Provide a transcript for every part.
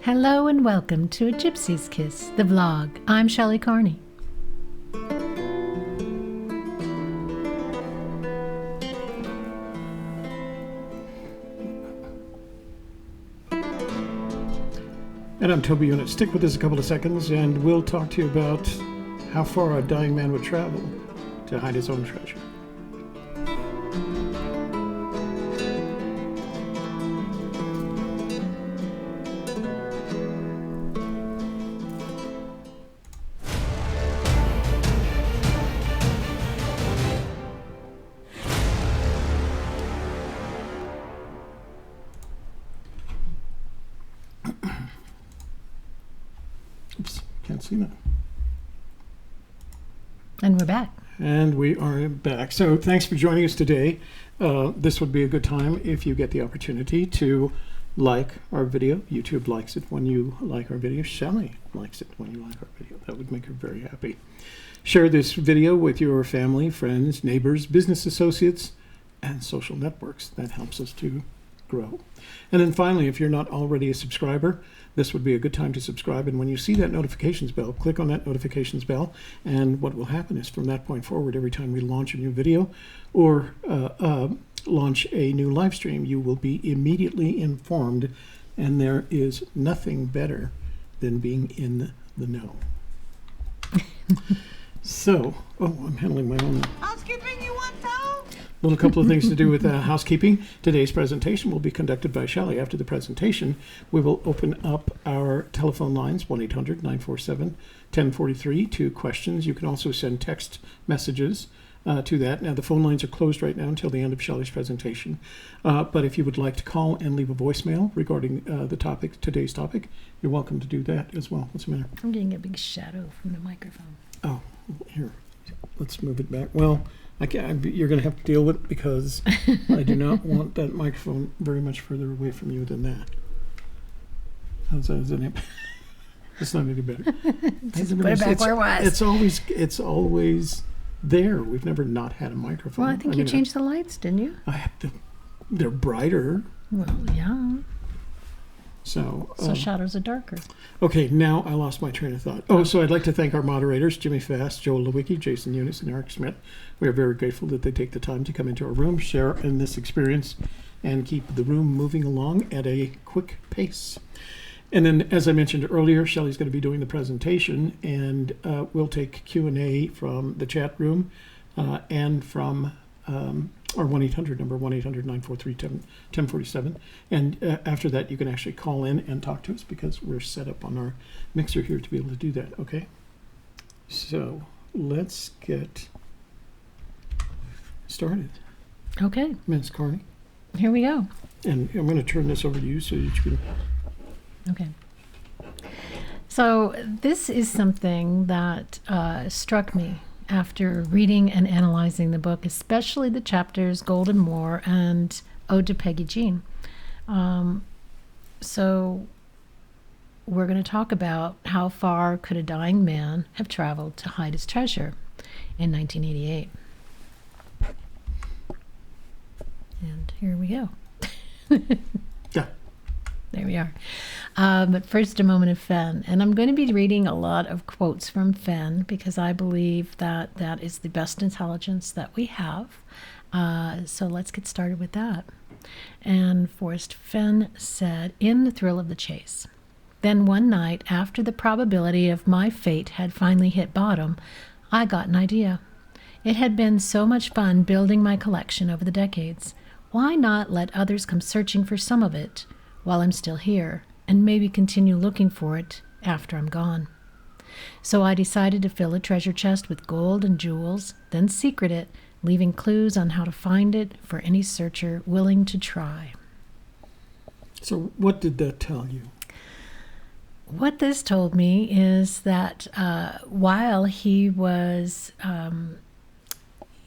Hello and welcome to A Gypsy's Kiss, the vlog. I'm Shelley Carney. And I'm Toby Unit. Stick with us a couple of seconds and we'll talk to you about how far a dying man would travel to hide his own treasure. Oops, can't see that. And we're back. And we are back. So thanks for joining us today. This would be a good time if you get the opportunity to like our video. YouTube likes it when you like our video. Shelley likes it when you like our video. That would make her very happy. Share this video with your family, friends, neighbors, business associates, and social networks. That helps us to grow. And then finally, if you're not already a subscriber, this would be a good time to subscribe. And when you see that notifications bell, click on that notifications bell. And what will happen is from that point forward, every time we launch a new video or launch a new live stream, you will be immediately informed. And there is nothing better than being in the know. So, I'm handling my own. Housekeeping, you want Taos? Little couple of things to do with housekeeping. Today's presentation will be conducted by Shelley. After the presentation, we will open up our telephone lines, 1-800-947-1043, to questions. You can also send text messages to that. Now, the phone lines are closed right now until the end of Shelley's presentation. But if you would like to call and leave a voicemail regarding the topic, today's topic, you're welcome to do that as well. What's the matter? I'm getting a big shadow from the microphone. Oh, here. Let's move it back. Well, you're going to have to deal with it because I do not want that microphone very much further away from you than that. How's that? It's not any better. Just put it back where it was. It's always there. We've never not had a microphone. Well, I think you changed the lights, didn't you? They're brighter. Well, yeah. So shadows are darker. Okay, now I lost my train of thought. So I'd like to thank our moderators, Jimmy Fast, Joel Lewicki, Jason Eunice, and Eric Smith. We are very grateful that they take the time to come into our room, share in this experience, and keep the room moving along at a quick pace. And then, as I mentioned earlier, Shelley's going to be doing the presentation, and we'll take Q&A from the chat room and from our 1-800 number, 1-800-943-1047. And after that, you can actually call in and talk to us because we're set up on our mixer here to be able to do that, okay? So let's get started. Okay. Ms. Carney. Here we go. And I'm going to turn this over to you so that you can... Okay. So this is something that struck me after reading and analyzing the book, especially the chapters Golden Moor and Ode to Peggy Jean. So we're going to talk about how far could a dying man have traveled to hide his treasure in 1988. And here we go. Yeah. There we are. But first, a moment of Fenn. And I'm going to be reading a lot of quotes from Fenn because I believe that that is the best intelligence that we have. So let's get started with that. And Forrest Fenn said, in The Thrill of the Chase, then one night, after the probability of my fate had finally hit bottom, I got an idea. It had been so much fun building my collection over the decades. Why not let others come searching for some of it while I'm still here, and maybe continue looking for it after I'm gone? So I decided to fill a treasure chest with gold and jewels, then secret it, leaving clues on how to find it for any searcher willing to try. So what did that tell you? What this told me is that while he was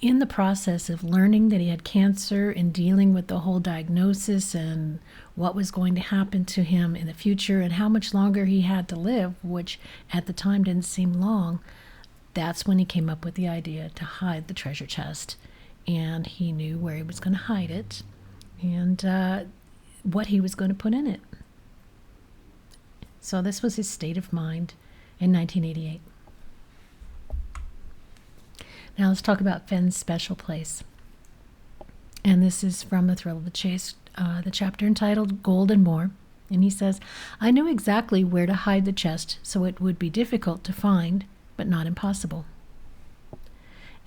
in the process of learning that he had cancer and dealing with the whole diagnosis and what was going to happen to him in the future and how much longer he had to live, which at the time didn't seem long, that's when he came up with the idea to hide the treasure chest. And he knew where he was going to hide it and what he was going to put in it. So this was his state of mind in 1988. Now let's talk about Fenn's special place. And this is from The Thrill of the Chase, the chapter entitled Gold and More. And he says, I knew exactly where to hide the chest, so it would be difficult to find, but not impossible.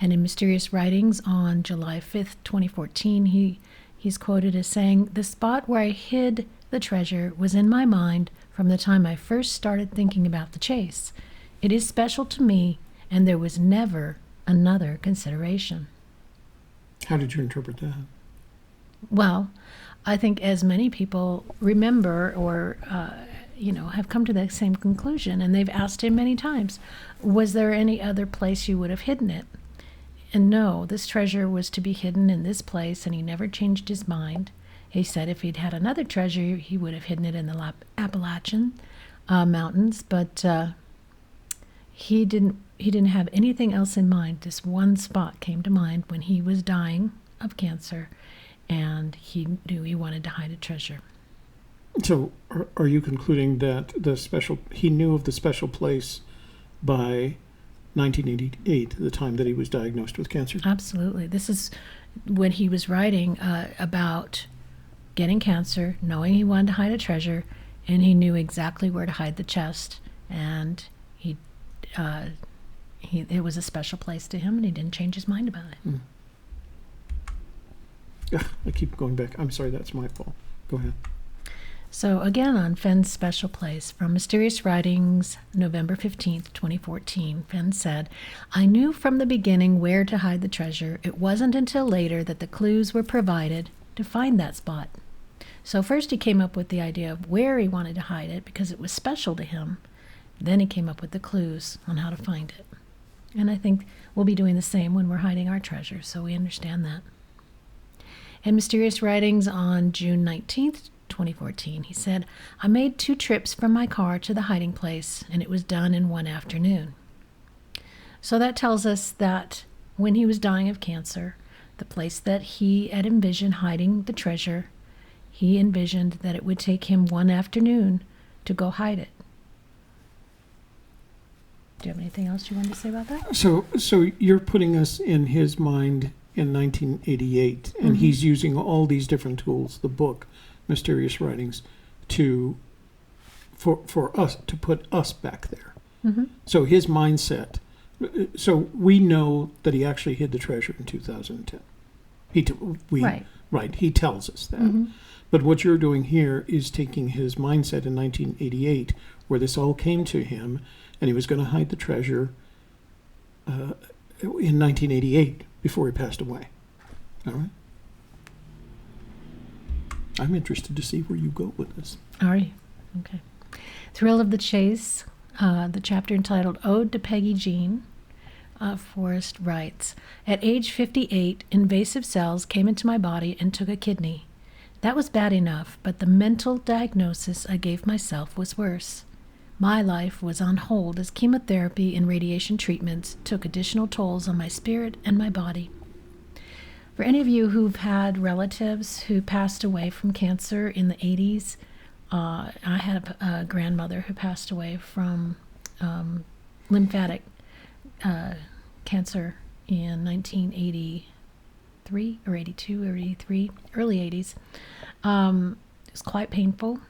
And in Mysterious Writings on July 5th, 2014, he's quoted as saying, the spot where I hid the treasure was in my mind from the time I first started thinking about the chase. It is special to me, and there was never another consideration. How did you interpret that? Well, I think as many people remember or, have come to the same conclusion, and they've asked him many times, was there any other place you would have hidden it? And no, this treasure was to be hidden in this place, and he never changed his mind. He said if he'd had another treasure, he would have hidden it in the Appalachian mountains, but he didn't have anything else in mind. This one spot came to mind when he was dying of cancer, and he knew he wanted to hide a treasure. So are you concluding that he knew of the special place by 1988, the time that he was diagnosed with cancer? Absolutely. This is when he was writing about getting cancer, knowing he wanted to hide a treasure, and he knew exactly where to hide the chest, and it was a special place to him, and he didn't change his mind about it. I keep going back. I'm sorry, that's my fault. Go ahead. So again, on Fenn's special place, from Mysterious Writings, November 15th, 2014, Fenn said, I knew from the beginning where to hide the treasure. It wasn't until later that the clues were provided to find that spot. So first he came up with the idea of where he wanted to hide it because it was special to him. Then he came up with the clues on how to find it. And I think we'll be doing the same when we're hiding our treasure, so we understand that. In Mysterious Writings on June 19th, 2014, he said, I made 2 trips from my car to the hiding place, and it was done in one afternoon. So that tells us that when he was dying of cancer, the place that he had envisioned hiding the treasure, he envisioned that it would take him one afternoon to go hide it. Do you have anything else you wanted to say about that? So you're putting us in his mind in 1988, and he's using all these different tools, the book, Mysterious Writings, for us to put us back there. So his mindset. So we know that he actually hid the treasure in 2010. Right. He tells us that. But what you're doing here is taking his mindset in 1988, where this all came to him, and he was going to hide the treasure in 1988 before he passed away. All right. I'm interested to see where you go with this. Are you? Okay. Thrill of the Chase, the chapter entitled Ode to Peggy Jean. Forrest writes, at age 58, invasive cells came into my body and took a kidney. That was bad enough, but the mental diagnosis I gave myself was worse. My life was on hold as chemotherapy and radiation treatments took additional tolls on my spirit and my body. For any of you who've had relatives who passed away from cancer in the 80s, I have a grandmother who passed away from lymphatic cancer in 1983 or 82 or 83, early 80s. It was quite painful.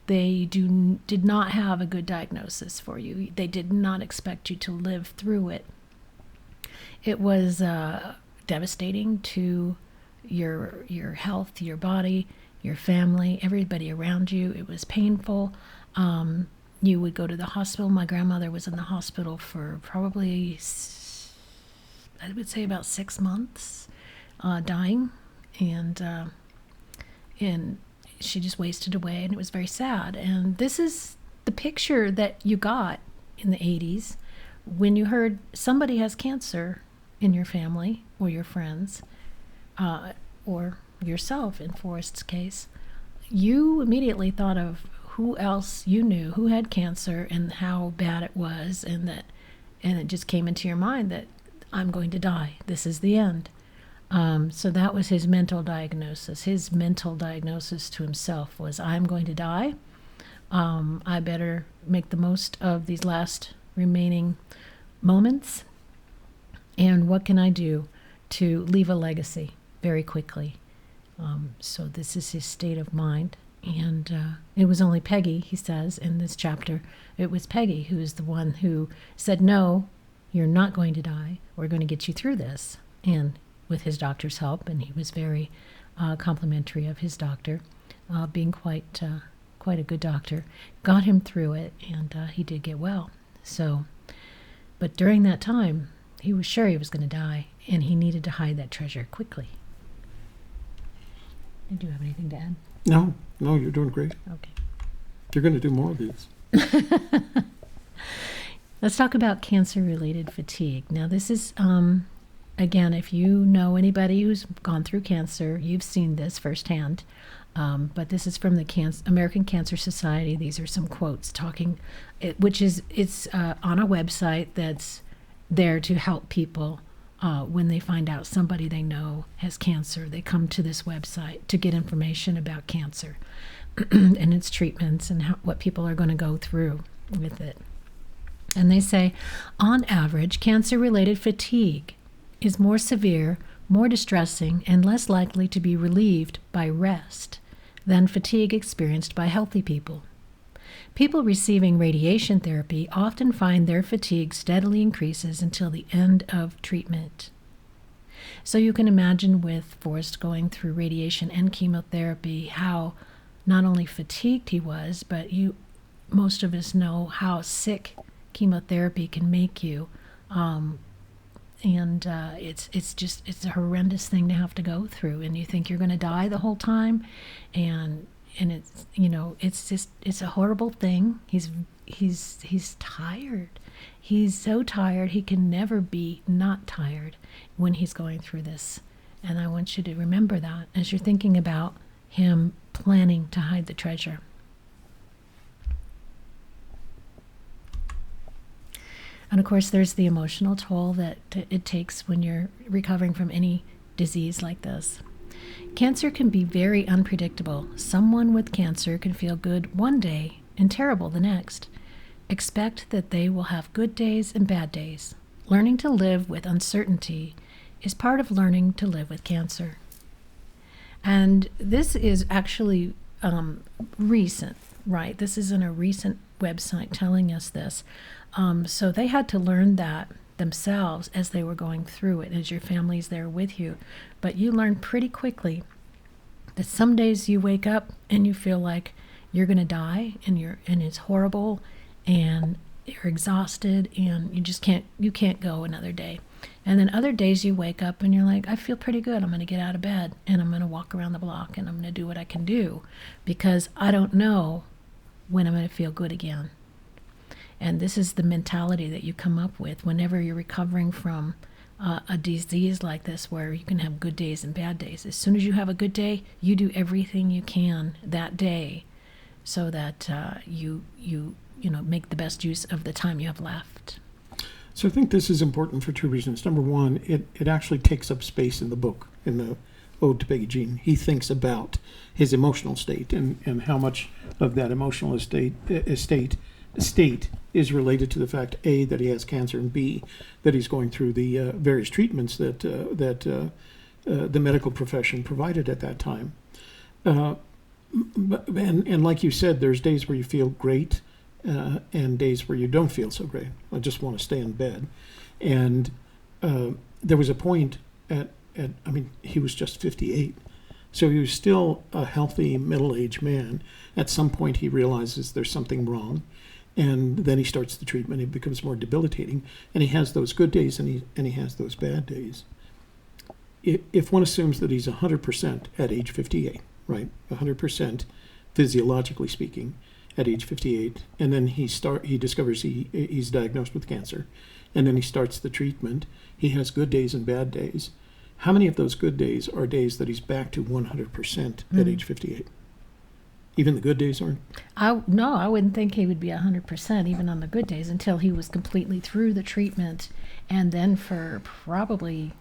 They did not have a good diagnosis for you. They did not expect you to live through it. It was devastating to your health, your body, your family, everybody around you. It was painful. You would go to the hospital. My grandmother was in the hospital for probably, I would say, about 6 months, dying, and she just wasted away, and it was very sad. And this is the picture that you got in the 80s when you heard somebody has cancer in your family or your friends, or yourself in Forrest's case. You immediately thought of who else you knew who had cancer and how bad it was, and it just came into your mind that I'm going to die. This is the end. So that was his mental diagnosis. His mental diagnosis to himself was, I'm going to die, I better make the most of these last remaining moments. And what can I do to leave a legacy very quickly? So this is his state of mind. And it was only Peggy, he says in this chapter, it was Peggy who is the one who said, no, you're not going to die. We're going to get you through this. And with his doctor's help, and he was very complimentary of his doctor, being quite a good doctor, got him through it, and he did get well. So, but during that time, he was sure he was going to die, and he needed to hide that treasure quickly. Did you have anything to add? No, you're doing great. Okay. You're going to do more of these. Let's talk about cancer-related fatigue. Now, this is, again, if you know anybody who's gone through cancer, you've seen this firsthand. But this is from the American Cancer Society. These are some quotes talking, it's on a website that's there to help people when they find out somebody they know has cancer. They come to this website to get information about cancer and its treatments and what people are going to go through with it. And they say, on average, cancer-related fatigue is more severe, more distressing, and less likely to be relieved by rest than fatigue experienced by healthy people. People receiving radiation therapy often find their fatigue steadily increases until the end of treatment. So you can imagine with Forrest going through radiation and chemotherapy how not only fatigued he was, but most of us know how sick chemotherapy can make you. It's a horrendous thing to have to go through, and you think you're going to die the whole time, and it's a horrible thing. He's tired. He's so tired he can never be not tired when he's going through this. And I want you to remember that as you're thinking about him planning to hide the treasure. And of course, there's the emotional toll that it takes when you're recovering from any disease like this. Cancer can be very unpredictable. Someone with cancer can feel good one day and terrible the next. Expect that they will have good days and bad days. Learning to live with uncertainty is part of learning to live with cancer. And this is actually recent, right? This isn't a recent website telling us this. So they had to learn that themselves as they were going through it, as your family's there with you. But you learn pretty quickly that some days you wake up and you feel like you're going to die, and it's horrible, and you're exhausted, and you can't go another day. And then other days you wake up and you're like, I feel pretty good. I'm going to get out of bed and I'm going to walk around the block and I'm going to do what I can do because I don't know when I'm going to feel good again. And this is the mentality that you come up with whenever you're recovering from a disease like this, where you can have good days and bad days. As soon as you have a good day, you do everything you can that day so that you make the best use of the time you have left. So I think this is important for two reasons. Number one, it actually takes up space in the book, in the Ode to Peggy Jean. He thinks about his emotional state and how much of that emotional state is related to the fact, A, that he has cancer, and B, that he's going through the various treatments that the medical profession provided at that time. And like you said, there's days where you feel great and days where you don't feel so great. I just want to stay in bed. And there was a point he was just 58. So he was still a healthy middle-aged man. At some point he realizes there's something wrong. And then he starts the treatment. It becomes more debilitating. And he has those good days and he has those bad days. If one assumes that he's 100% at age 58, right? 100% physiologically speaking at age 58, and then he discovers he's diagnosed with cancer, and then he starts the treatment. He has good days and bad days. How many of those good days are days that he's back to 100% at age 58? Even the good days aren't? No, I wouldn't think he would be 100% even on the good days until he was completely through the treatment. And then for probably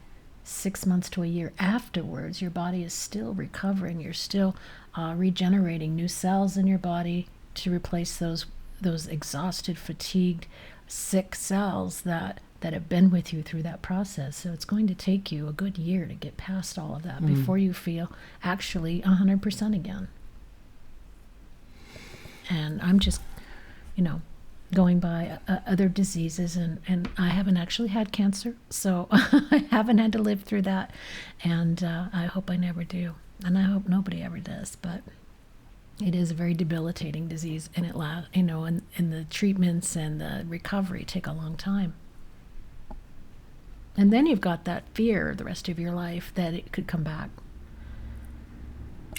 6 months to a year afterwards, your body is still recovering. You're still regenerating new cells in your body to replace those exhausted, fatigued, sick cells that have been with you through that process. So it's going to take you a good year to get past all of that before you feel actually 100% again. And I'm just, going by other diseases, and I haven't actually had cancer, so I haven't had to live through that, and I hope I never do, and I hope nobody ever does, but it is a very debilitating disease, and and the treatments and the recovery take a long time. And then you've got that fear the rest of your life that it could come back.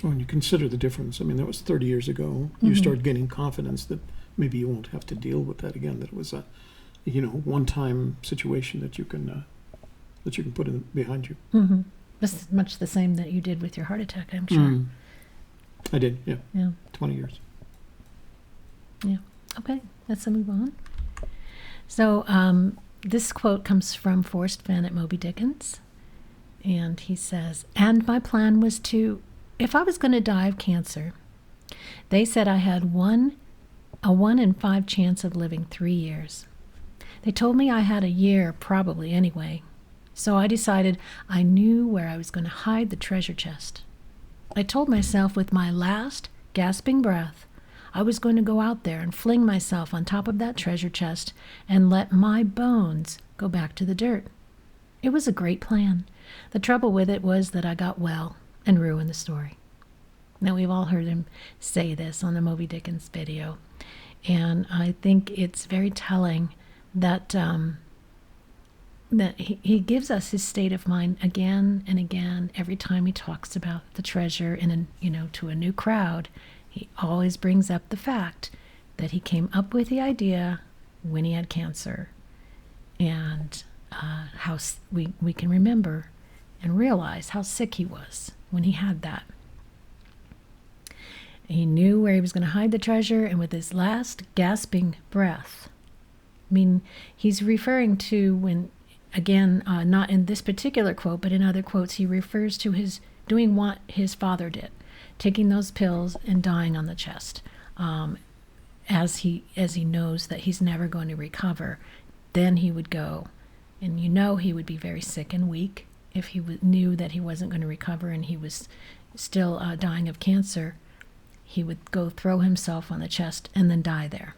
When you consider the difference, I mean, that was 30 years ago. You start gaining confidence that maybe you won't have to deal with that again, that it was a, one-time situation that you can put behind you. Mm-hmm. This is much the same that you did with your heart attack, I'm sure. I did, yeah. Yeah. 20 years. Yeah. Okay, let's move on. So this quote comes from Forrest Fenn at Moby Dickens, and he says, "And my plan was if I was going to die of cancer, they said I had a 1 in 5 chance of living 3 years. They told me I had a year probably anyway, so I decided I knew where I was going to hide the treasure chest. I told myself with my last gasping breath, I was going to go out there and fling myself on top of that treasure chest and let my bones go back to the dirt. It was a great plan. The trouble with it was that I got well and ruined the story." Now, we've all heard him say this on the Moby Dickens video, and I think it's very telling that that he gives us his state of mind again and again every time he talks about the treasure to a new crowd. He always brings up the fact that he came up with the idea when he had cancer, and how we can remember and realize how sick he was when he had that. He knew where he was going to hide the treasure, and with his last gasping breath, I mean, he's referring to when, again, not in this particular quote, but in other quotes, he refers to his doing what his father did, taking those pills and dying on the chest, as he knows that he's never going to recover. Then he would go, and he would be very sick and weak if he knew that he wasn't going to recover and he was still dying of cancer. He would go throw himself on the chest and then die there.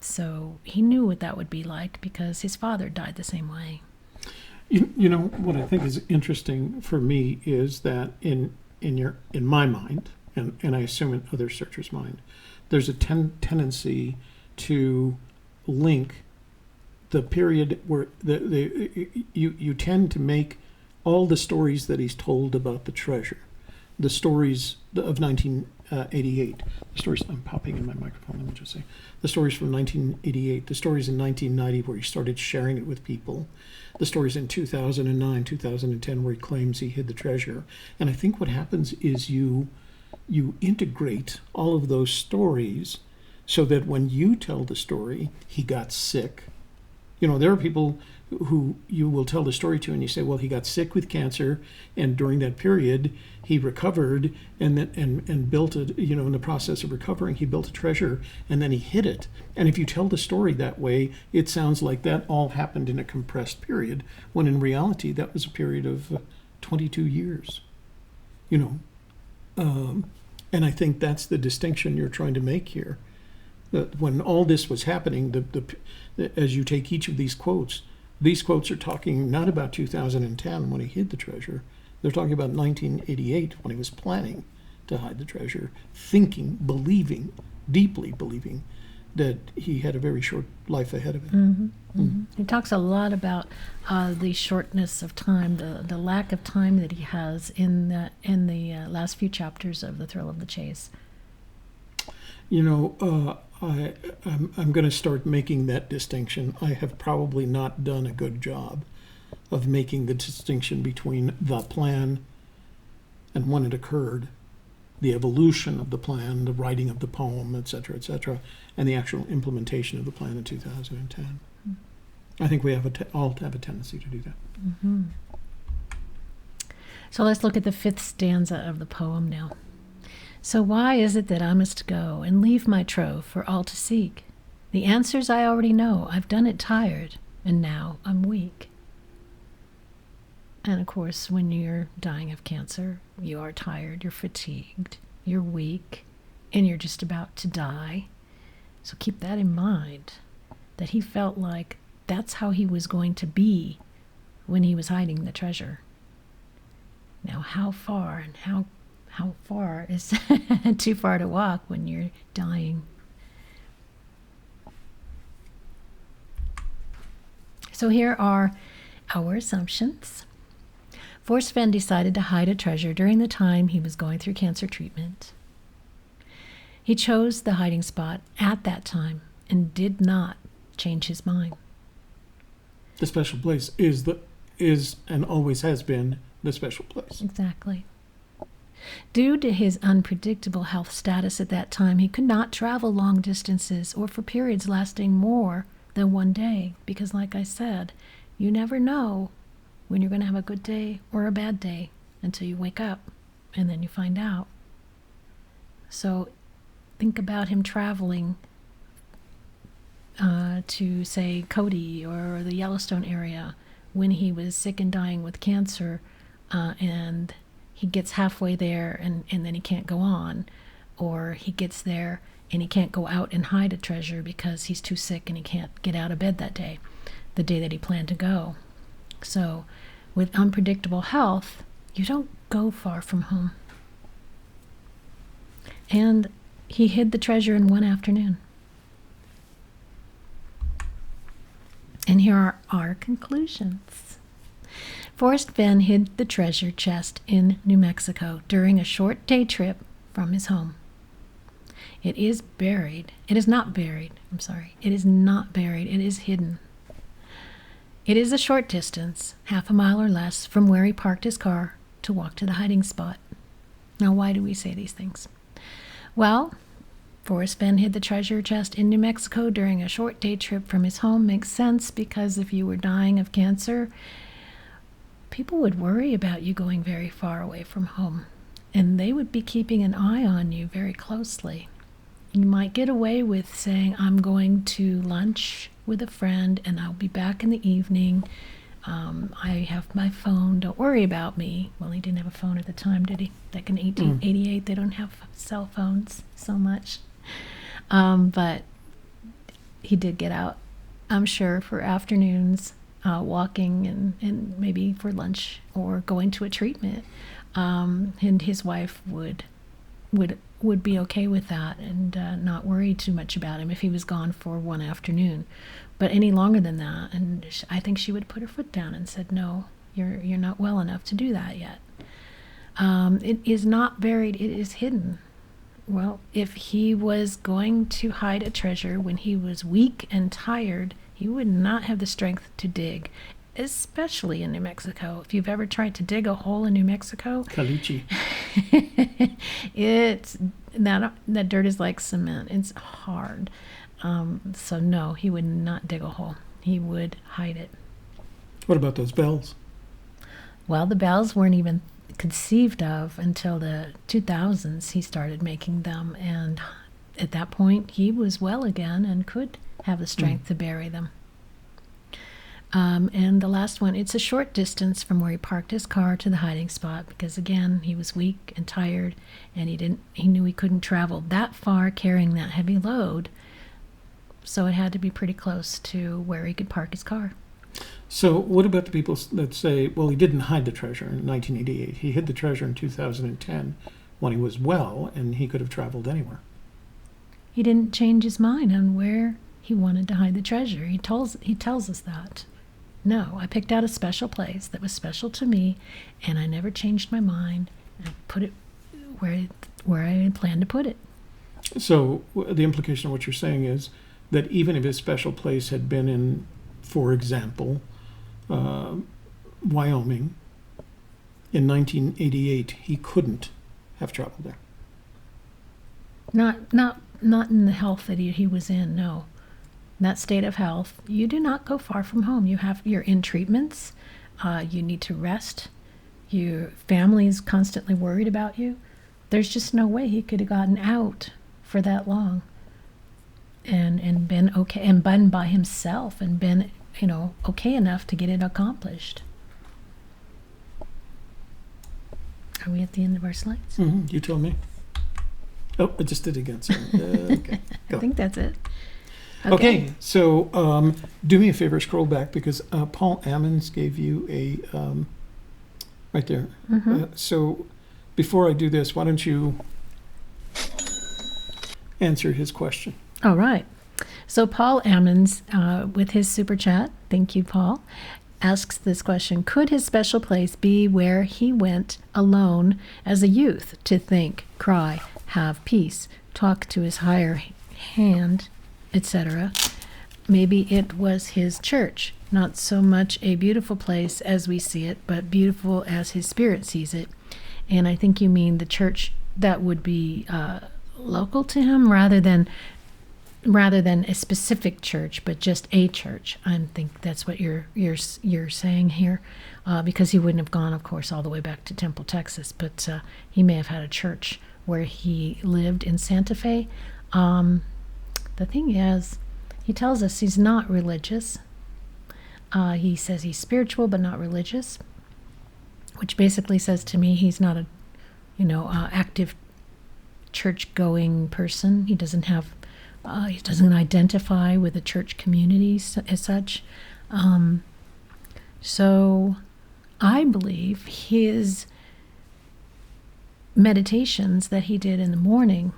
So he knew what that would be like because his father died the same way. What I think is interesting for me is that in my mind, and I assume in other searchers' mind, there's a tendency to link the period where you tend to make all the stories that he's told about the treasure, the stories of 1988, the stories, I'm popping in my microphone, let me just say, the stories from 1988, the stories in 1990 where he started sharing it with people, the stories in 2009, 2010 where he claims he hid the treasure. And I think what happens is you integrate all of those stories so that when you tell the story, he got sick. There are people who you will tell the story to and you say, well, he got sick with cancer, and during that period he recovered and built it, in the process of recovering he built a treasure and then he hid it. And if you tell the story that way, it sounds like that all happened in a compressed period, when in reality that was a period of 22 years. And I think that's the distinction you're trying to make here. That when all this was happening, as you take each of these quotes are talking not about 2010 when he hid the treasure. They're talking about 1988 when he was planning to hide the treasure, thinking, believing, deeply believing that he had a very short life ahead of him. Mm-hmm. Mm-hmm. He talks a lot about the shortness of time, the lack of time that he has in the last few chapters of The Thrill of the Chase. I'm going to start making that distinction. I have probably not done a good job of making the distinction between the plan and when it occurred, the evolution of the plan, the writing of the poem, et cetera, and the actual implementation of the plan in 2010. Mm-hmm. I think we all have a tendency to do that. Mm-hmm. So let's look at the 5th stanza of the poem now. So why is it that I must go and leave my trove for all to seek? The answers I already know. I've done it tired, and now I'm weak. And of course, when you're dying of cancer, you are tired, you're fatigued, you're weak, and you're just about to die. So keep that in mind, that he felt like that's how he was going to be when he was hiding the treasure. Now, how far and how far is too far to walk when you're dying? So here are our assumptions. Forrest Fenn decided to hide a treasure during the time he was going through cancer treatment. He chose the hiding spot at that time and did not change his mind. The special place is and always has been the special place. Exactly. Due to his unpredictable health status at that time, he could not travel long distances or for periods lasting more than one day because, like I said, you never know when you're going to have a good day or a bad day until you wake up and then you find out. So think about him traveling to, say, Cody or the Yellowstone area when he was sick and dying with cancer, and he gets halfway there and then he can't go on, or he gets there and he can't go out and hide a treasure because he's too sick and he can't get out of bed that day, the day that he planned to go. So with unpredictable health, you don't go far from home. And he hid the treasure in one afternoon. And here are our conclusions. Forrest Fenn hid the treasure chest in New Mexico during a short day trip from his home. It is buried. It is not buried. It is not buried. It is hidden. It is a short distance, half a mile or less, from where he parked his car to walk to the hiding spot. Now, why do we say these things? Well, Forrest Fenn hid the treasure chest in New Mexico during a short day trip from his home. Makes sense because if you were dying of cancer, people would worry about you going very far away from home, and they would be keeping an eye on you very closely. You might get away with saying, I'm going to lunch with a friend and I'll be back in the evening. I have my phone. Don't worry about me. Well, he didn't have a phone at the time, did he? Like in 1888, they don't have cell phones so much. But he did get out, I'm sure, for afternoons, walking and maybe for lunch or going to a treatment. And his wife would be okay with that and not worry too much about him if he was gone for one afternoon. But any longer than that, and I think she would put her foot down and said, no, you're not well enough to do that yet. It is not buried, it is hidden. Well, if he was going to hide a treasure when he was weak and tired, he would not have the strength to dig, especially in New Mexico. If you've ever tried to dig a hole in New Mexico, Caliche. it's that dirt is like cement. It's hard. So no, he would not dig a hole. He would hide it. What about those bells? Well, the bells weren't even conceived of until the 2000s. He started making them, and at that point he was well again and could have the strength to bury them. And the last one, it's a short distance from where he parked his car to the hiding spot because, again, he was weak and tired, and he knew he couldn't travel that far carrying that heavy load, so it had to be pretty close to where he could park his car. So what about the people that say, well, he didn't hide the treasure in 1988. He hid the treasure in 2010 when he was well, and he could have traveled anywhere. He didn't change his mind on where he wanted to hide the treasure. He tells us that. No, I picked out a special place that was special to me, and I never changed my mind. I put it where I had planned to put it. So the implication of what you're saying is that even if his special place had been in, for example, Wyoming, in 1988, he couldn't have traveled there. Not in the health that he was in, no. In that state of health, you do not go far from home. You're in treatments. You need to rest. Your family is constantly worried about you. there's just no way he could have gotten out for that long and been okay and been by himself and been, okay enough to get it accomplished. Are we at the end of our slides? You tell me. Oh, I just did it again. Sorry. Okay, I go. think that's it. Okay, so do me a favor, scroll back, because Paul Ammons gave you a, right there. So before I do this, why don't you answer his question? All right. So Paul Ammons, with his super chat, thank you, Paul, asks this question: could his special place be where he went alone as a youth to think, cry, have peace, talk to his higher hand, etc.? Maybe it was his church, not so much a beautiful place as we see it, but beautiful as his spirit sees it. And I think you mean the church that would be local to him, rather than a specific church, but just a church. I think that's what you're saying here, because he wouldn't have gone, of course, all the way back to Temple, Texas, but he may have had a church where he lived in Santa Fe. The thing is, he tells us he's not religious. He says he's spiritual but not religious, which basically says to me he's not a, active church-going person. He doesn't have, he doesn't identify with a church community as such. So I believe his meditations that he did in the morning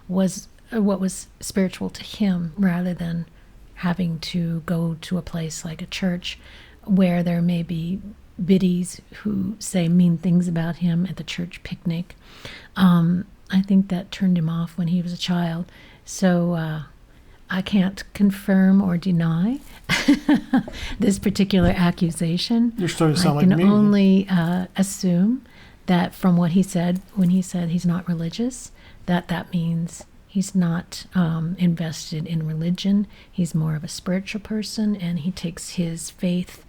was what was spiritual to him, rather than having to go to a place like a church where there may be biddies who say mean things about him at the church picnic. I think that turned him off when he was a child. So I can't confirm or deny this particular accusation. You're starting to sound I like can me. only assume that from what he said when he said he's not religious, that means he's not invested in religion. He's more of a spiritual person, and he takes his faith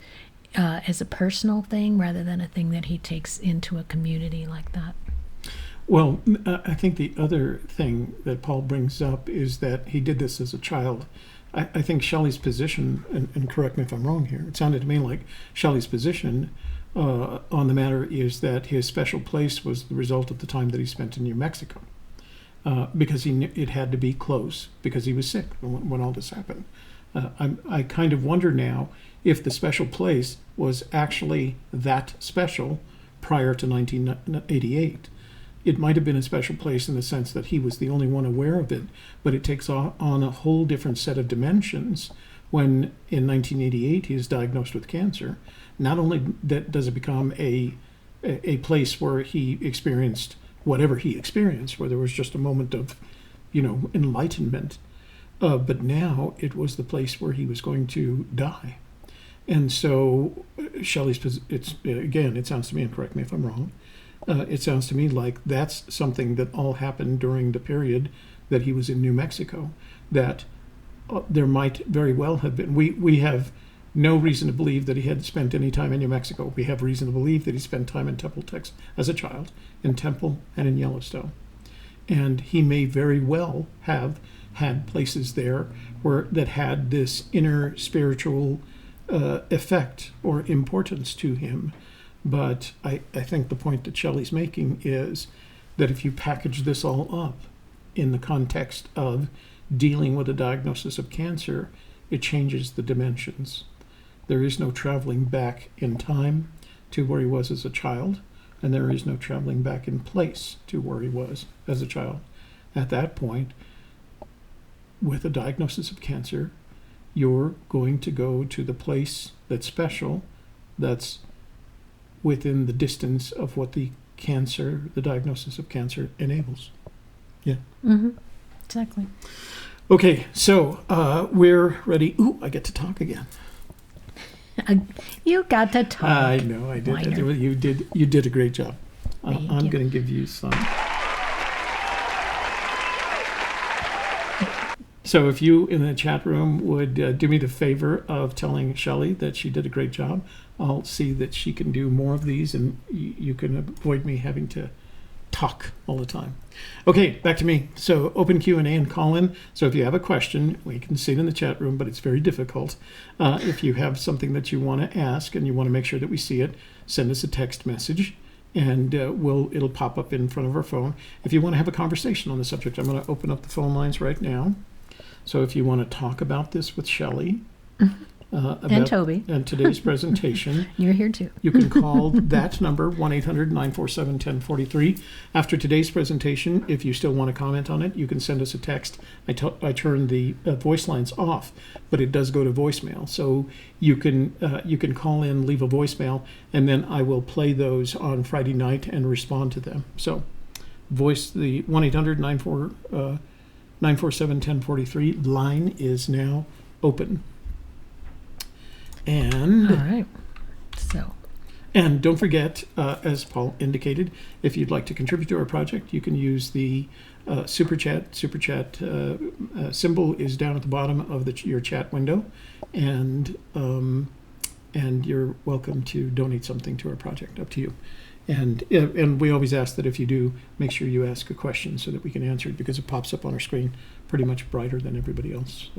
as a personal thing rather than a thing that he takes into a community like that. Well, I think the other thing that Paul brings up is that he did this as a child. I think Shelley's position, and correct me if I'm wrong here, it sounded to me like Shelley's position on the matter is that his special place was the result of the time that he spent in New Mexico. Because he knew it had to be close, because he was sick when all this happened. I kind of wonder now if the special place was actually that special prior to 1988. It might have been a special place in the sense that he was the only one aware of it, but it takes on a whole different set of dimensions when in 1988 he is diagnosed with cancer. Not only that does it become a place where he experienced whatever he experienced, where there was just a moment of, enlightenment, but now it was the place where he was going to die. And so Shelley's, it sounds to me, and correct me if I'm wrong, it sounds to me like that's something that all happened during the period that he was in New Mexico, that there might very well have been. We have no reason to believe that he had spent any time in New Mexico. We have reason to believe that he spent time in Temple, Texas, as a child, in Temple and in Yellowstone. And he may very well have had places there that had this inner spiritual effect or importance to him. But I think the point that Shelley's making is that if you package this all up in the context of dealing with a diagnosis of cancer, it changes the dimensions. There is no traveling back in time to where he was as a child, and there is no traveling back in place to where he was as a child. At that point, with a diagnosis of cancer, you're going to go to the place that's special, that's within the distance of what the diagnosis of cancer enables. Yeah. Mm-hmm. Exactly. Okay, so we're ready. Ooh, I get to talk again. You got to talk. I know, I did. You did a great job. Thank I'm you. going to give you some. So if you in the chat room would do me the favor of telling Shelley that she did a great job, I'll see that she can do more of these, and you can avoid me having to talk all the time. Okay, back to me. So open Q&A and call in. So if you have a question, we can see it in the chat room, but it's very difficult. If you have something that you want to ask and you want to make sure that we see it, send us a text message, and it'll pop up in front of our phone. If you want to have a conversation on the subject, I'm going to open up the phone lines right now. So if you want to talk about this with Shelley, and Toby, and today's presentation, you're here too. you can call that number, 1-800-947-1043. After today's presentation, if you still want to comment on it, you can send us a text. I turn the voice lines off, but it does go to voicemail. So you can call in, leave a voicemail, and then I will play those on Friday night and respond to them. So the 1-800-947-1043 line is now open. And all right. And don't forget, as Paul indicated, if you'd like to contribute to our project, you can use the super chat. Super chat symbol is down at the bottom of your chat window, and you're welcome to donate something to our project. Up to you. And we always ask that if you do, make sure you ask a question so that we can answer it, because it pops up on our screen pretty much brighter than everybody else's.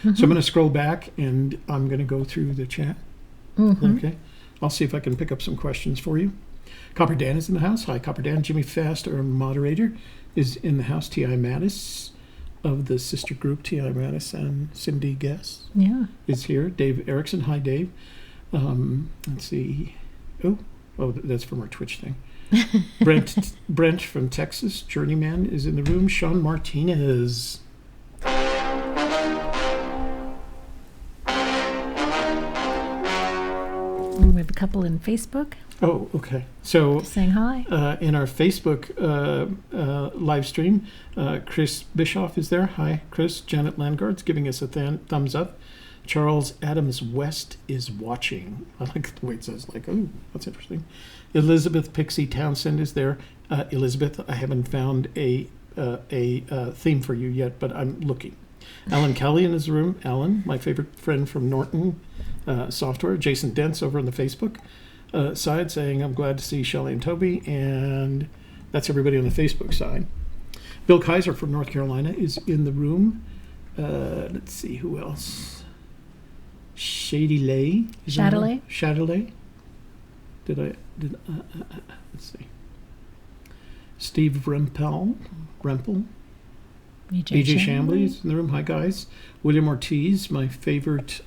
So I'm going to scroll back, and I'm going to go through the chat. Mm-hmm. Okay. I'll see if I can pick up some questions for you. Copper Dan is in the house. Hi, Copper Dan. Jimmy Fast, our moderator, is in the house. T.I. Mattis of the sister group T.I. Mattis and Cindy Guess is here. Dave Erickson. Hi, Dave. Let's see. Oh, that's from our Twitch thing. Brent from Texas, Journeyman, is in the room. Sean Martinez. We have a couple in Facebook. Oh, okay. So saying hi. In our Facebook live stream, Chris Bischoff is there. Hi, Chris. Janet Landgaard's giving us a thumbs up. Charles Adams West is watching. I like the way it says, like, oh, that's interesting. Elizabeth Pixie Townsend is there. Elizabeth, I haven't found a theme for you yet, but I'm looking. Alan Kelly in his room. Alan, my favorite friend from Norton Software. Jason Dent's over on the Facebook side saying, I'm glad to see Shelley and Toby. And that's everybody on the Facebook side. Bill Kaiser from North Carolina is in the room. Let's see who else. Shadilay. Shadilay. Let's see. Steve Rempel. BJ Shambly is in the room. Hi, guys. William Ortiz, my favorite.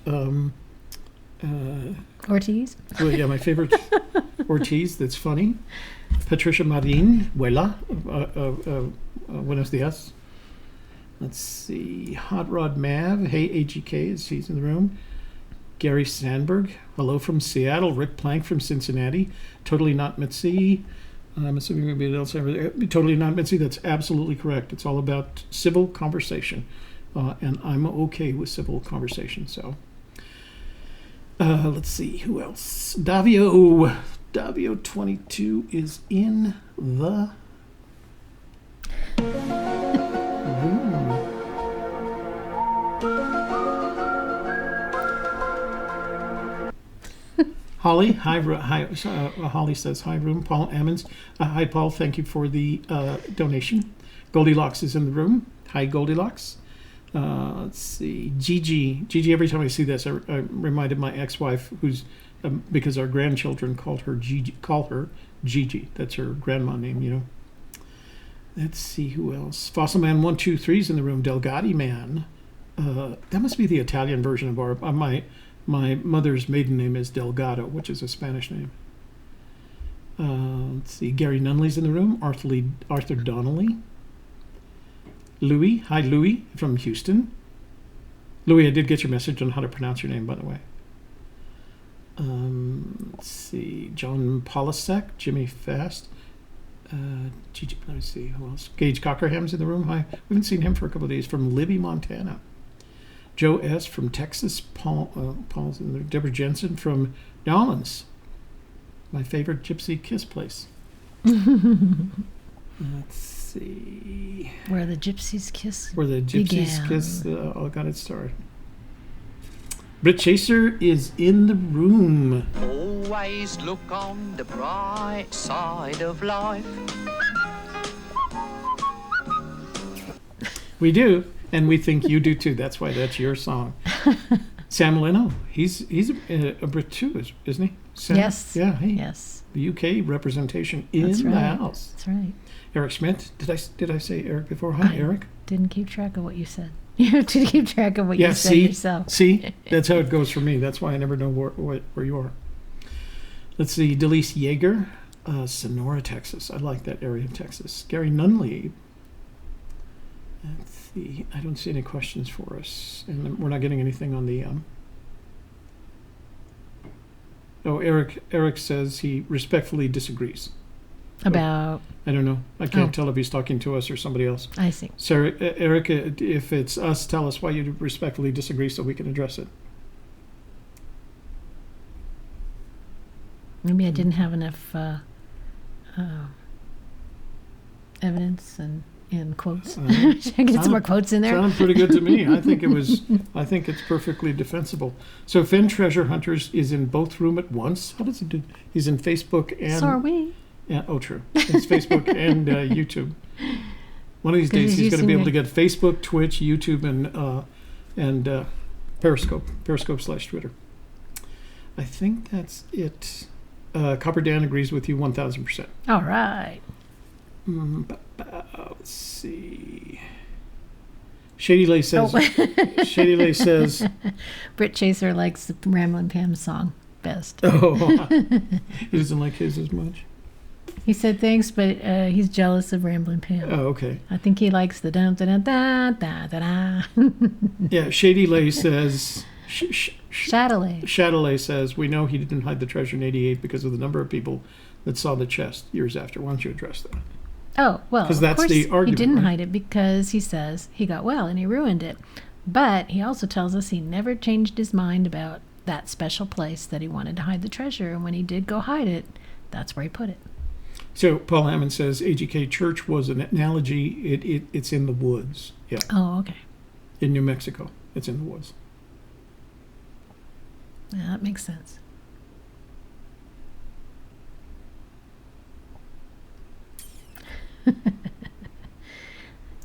Ortiz? Well, yeah, my favorite Ortiz, that's funny. Patricia Marin, buenos dias. Let's see. Hot Rod Mav, hey, AGK, he's in the room. Gary Sandberg, hello from Seattle. Rick Plank from Cincinnati. Totally Not Mitzi. I'm assuming maybe else. Totally Not Mitzi, that's absolutely correct. It's all about civil conversation. And I'm okay with civil conversation, so. Let's see, who else? Davio 22 is in the room. Holly, hi. Holly says hi, room. Paul Ammons, hi, Paul. Thank you for the donation. Goldilocks is in the room. Hi, Goldilocks. Let's see, Gigi. Every time I see this, I'm reminded my ex-wife, who's because our grandchildren call her Gigi. That's her grandma name, you know. Let's see who else. Fossil Man 123 is in the room. Delgatti Man. That must be the Italian version of our my mother's maiden name is Delgado, which is a Spanish name. Let's see. Gary Nunley's in the room. Arthur Donnelly. Louis. Hi, Louis from Houston. Louis, I did get your message on how to pronounce your name, by the way. Let's see. John Polisek. Jimmy Fast. Gigi, let me see. Who else? Gage Cockerham's in the room. Hi. We haven't seen him for a couple of days. From Libby, Montana. Joe S. from Texas. Paul's in there. Deborah Jensen from Ammons. My favorite Gypsy kiss place. Let's see. Where the Gypsies kiss. Where the Gypsies kiss all got its start. Britt Chaser is in the room. Oh, Always look on the bright side of life. We do, and we think you do too. That's why that's your song. Sam Leno, he's a Brit too, isn't he? Sam? Yes. Yeah. Hey. Yes. The UK representation in That's the right. house. That's right. Eric Schmidt. Did I say Eric before? Hi, Eric. Didn't keep track of what you said. You have to keep track of what Yeah. you said See. yourself. See. That's how it goes for me. That's why I never know where you are. Let's see. Delise Yeager, Sonora, Texas. I like that area of Texas. Gary Nunley. Let's see. I don't see any questions for us, and we're not getting anything on the. Oh, Eric says he respectfully disagrees. About, I don't know. I can't tell if he's talking to us or somebody else. I see. So, Eric, if it's us, tell us why you respectfully disagree so we can address it. Maybe I didn't have enough evidence and quotes. Should I get some more quotes in there? Sounded pretty good to me. I think it's perfectly defensible. So Fenn Treasure Hunters is in both room at once. How does it do? He's in Facebook and... So are we. Yeah, oh, true. It's Facebook and YouTube. One of these days he's he's going to be able to using get Facebook, Twitch, YouTube, and Periscope/Twitter. I think that's it. Copper Dan agrees with you 1,000%. All right. Let's see. Shady Lay says. Oh. Shady Lay says. Britt Chaser likes the Ramblin' Pam song best. Oh, he doesn't like his as much. He said thanks, but he's jealous of Ramblin' Pam. Oh, okay. I think he likes the da da da da da da da. Yeah, Shady Lay says. Shadowley. Shadowley says, we know he didn't hide the treasure in '88 because of the number of people that saw the chest years after. Why don't you address that? Oh, well, of that's course the argument, he didn't right? hide it because he says he got well and he ruined it. But he also tells us he never changed his mind about that special place that he wanted to hide the treasure. And when he did go hide it, that's where he put it. So Paul Hammond says AGK Church was an analogy. It's in the woods. Yeah. Oh, okay. In New Mexico. It's in the woods. Yeah, that makes sense.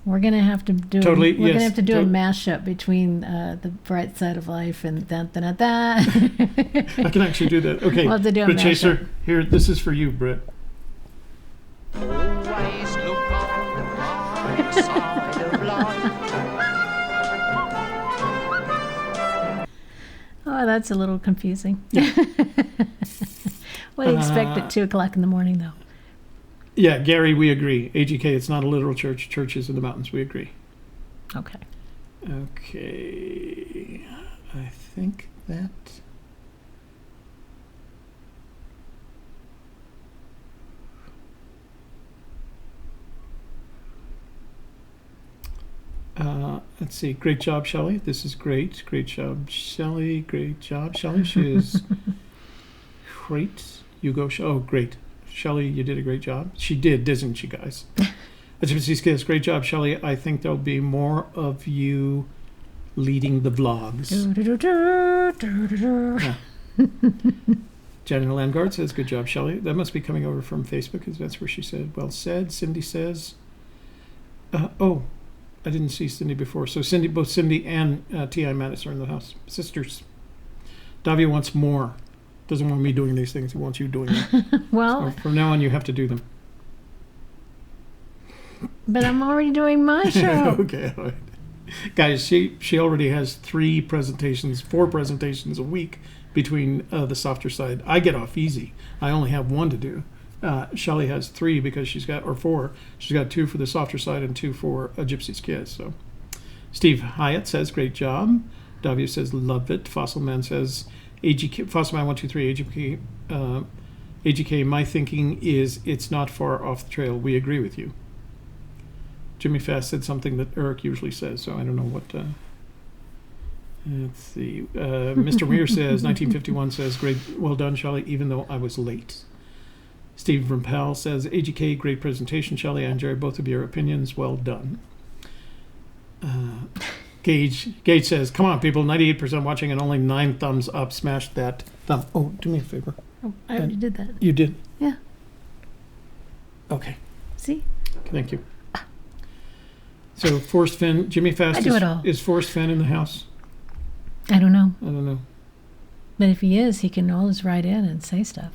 We're gonna have to do. Totally, We're yes, gonna have to do a mashup between the Bright Side of Life and da da da da. I can actually do that. Okay. We'll have to do a Britt mashup. Chaser, here, this is for you, Britt. Always look on the bright side of life. Oh, that's a little confusing. What do you expect at 2 o'clock in the morning, though? Yeah, Gary, we agree. AGK, it's not a literal church. Church is in the mountains. We agree. Okay. Okay. I think that... let's see. Great job, Shelley. This is great. Great job, Shelley. Great job, Shelley. She is great. You go, oh, great. Shelley, you did a great job. She did, didn't she, guys? Gypsy's Kiss, great job, Shelley. I think there'll be more of you leading the vlogs. Yeah. Janet Landgard says, good job, Shelley. That must be coming over from Facebook, because that's where she said, well said. Cindy says, oh, I didn't see Cindy before. So Cindy, both Cindy and T.I. Mattis are in the house. Sisters. Davia wants more. Doesn't want me doing these things. He wants you doing them. Well, So from now on, you have to do them. but I'm already doing my show. Okay, all right. Guys, she already has 4 presentations a week between the softer side. I get off easy. I only have 1 to do. Shelley has 3 because she's got, or 4. She's got 2 for the softer side and 2 for a Gypsy's Kiss. So, Steve Hyatt says, great job. Davia says, love it. Fossil Man says, AGK, Fossil Man 123, AGK, my thinking is it's not far off the trail. We agree with you. Jimmy Fast said something that Eric usually says, so I don't know what. Let's see. Mr. Weir says, 1951 says, great, well done, Shelley, even though I was late. Steve Rampel says, AGK, great presentation, Shelley. I enjoy both of your opinions. Well done. Gage says, come on, people, 98% watching and only 9 thumbs up. Smash that thumb. Oh, do me a favor. Oh, I already did that. You did? Yeah. Okay. See? Thank you. So Forrest Fenn, Jimmy Fast, I do it all. is Forrest Fenn in the house? I don't know. I don't know. But if he is, he can always write in and say stuff.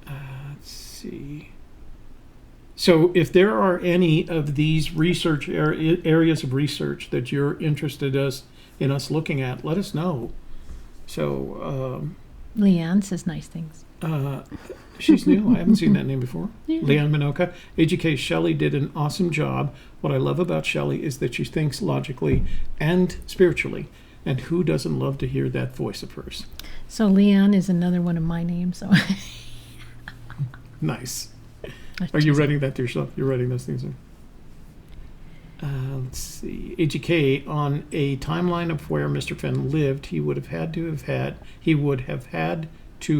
Let's see. So if there are any of these research areas of research that you're interested in us looking at, let us know. So Leanne says nice things. she's new. I haven't seen that name before. Yeah. Leanne Minoka. AGK Shelley did an awesome job. What I love about Shelley is that she thinks logically and spiritually. And who doesn't love to hear that voice of hers? So Leanne is another one of my names. So Nice. Are you writing that to yourself? You're writing those things in. Let's see. AGK, on a timeline of where Mr. Fenn lived, he would have had to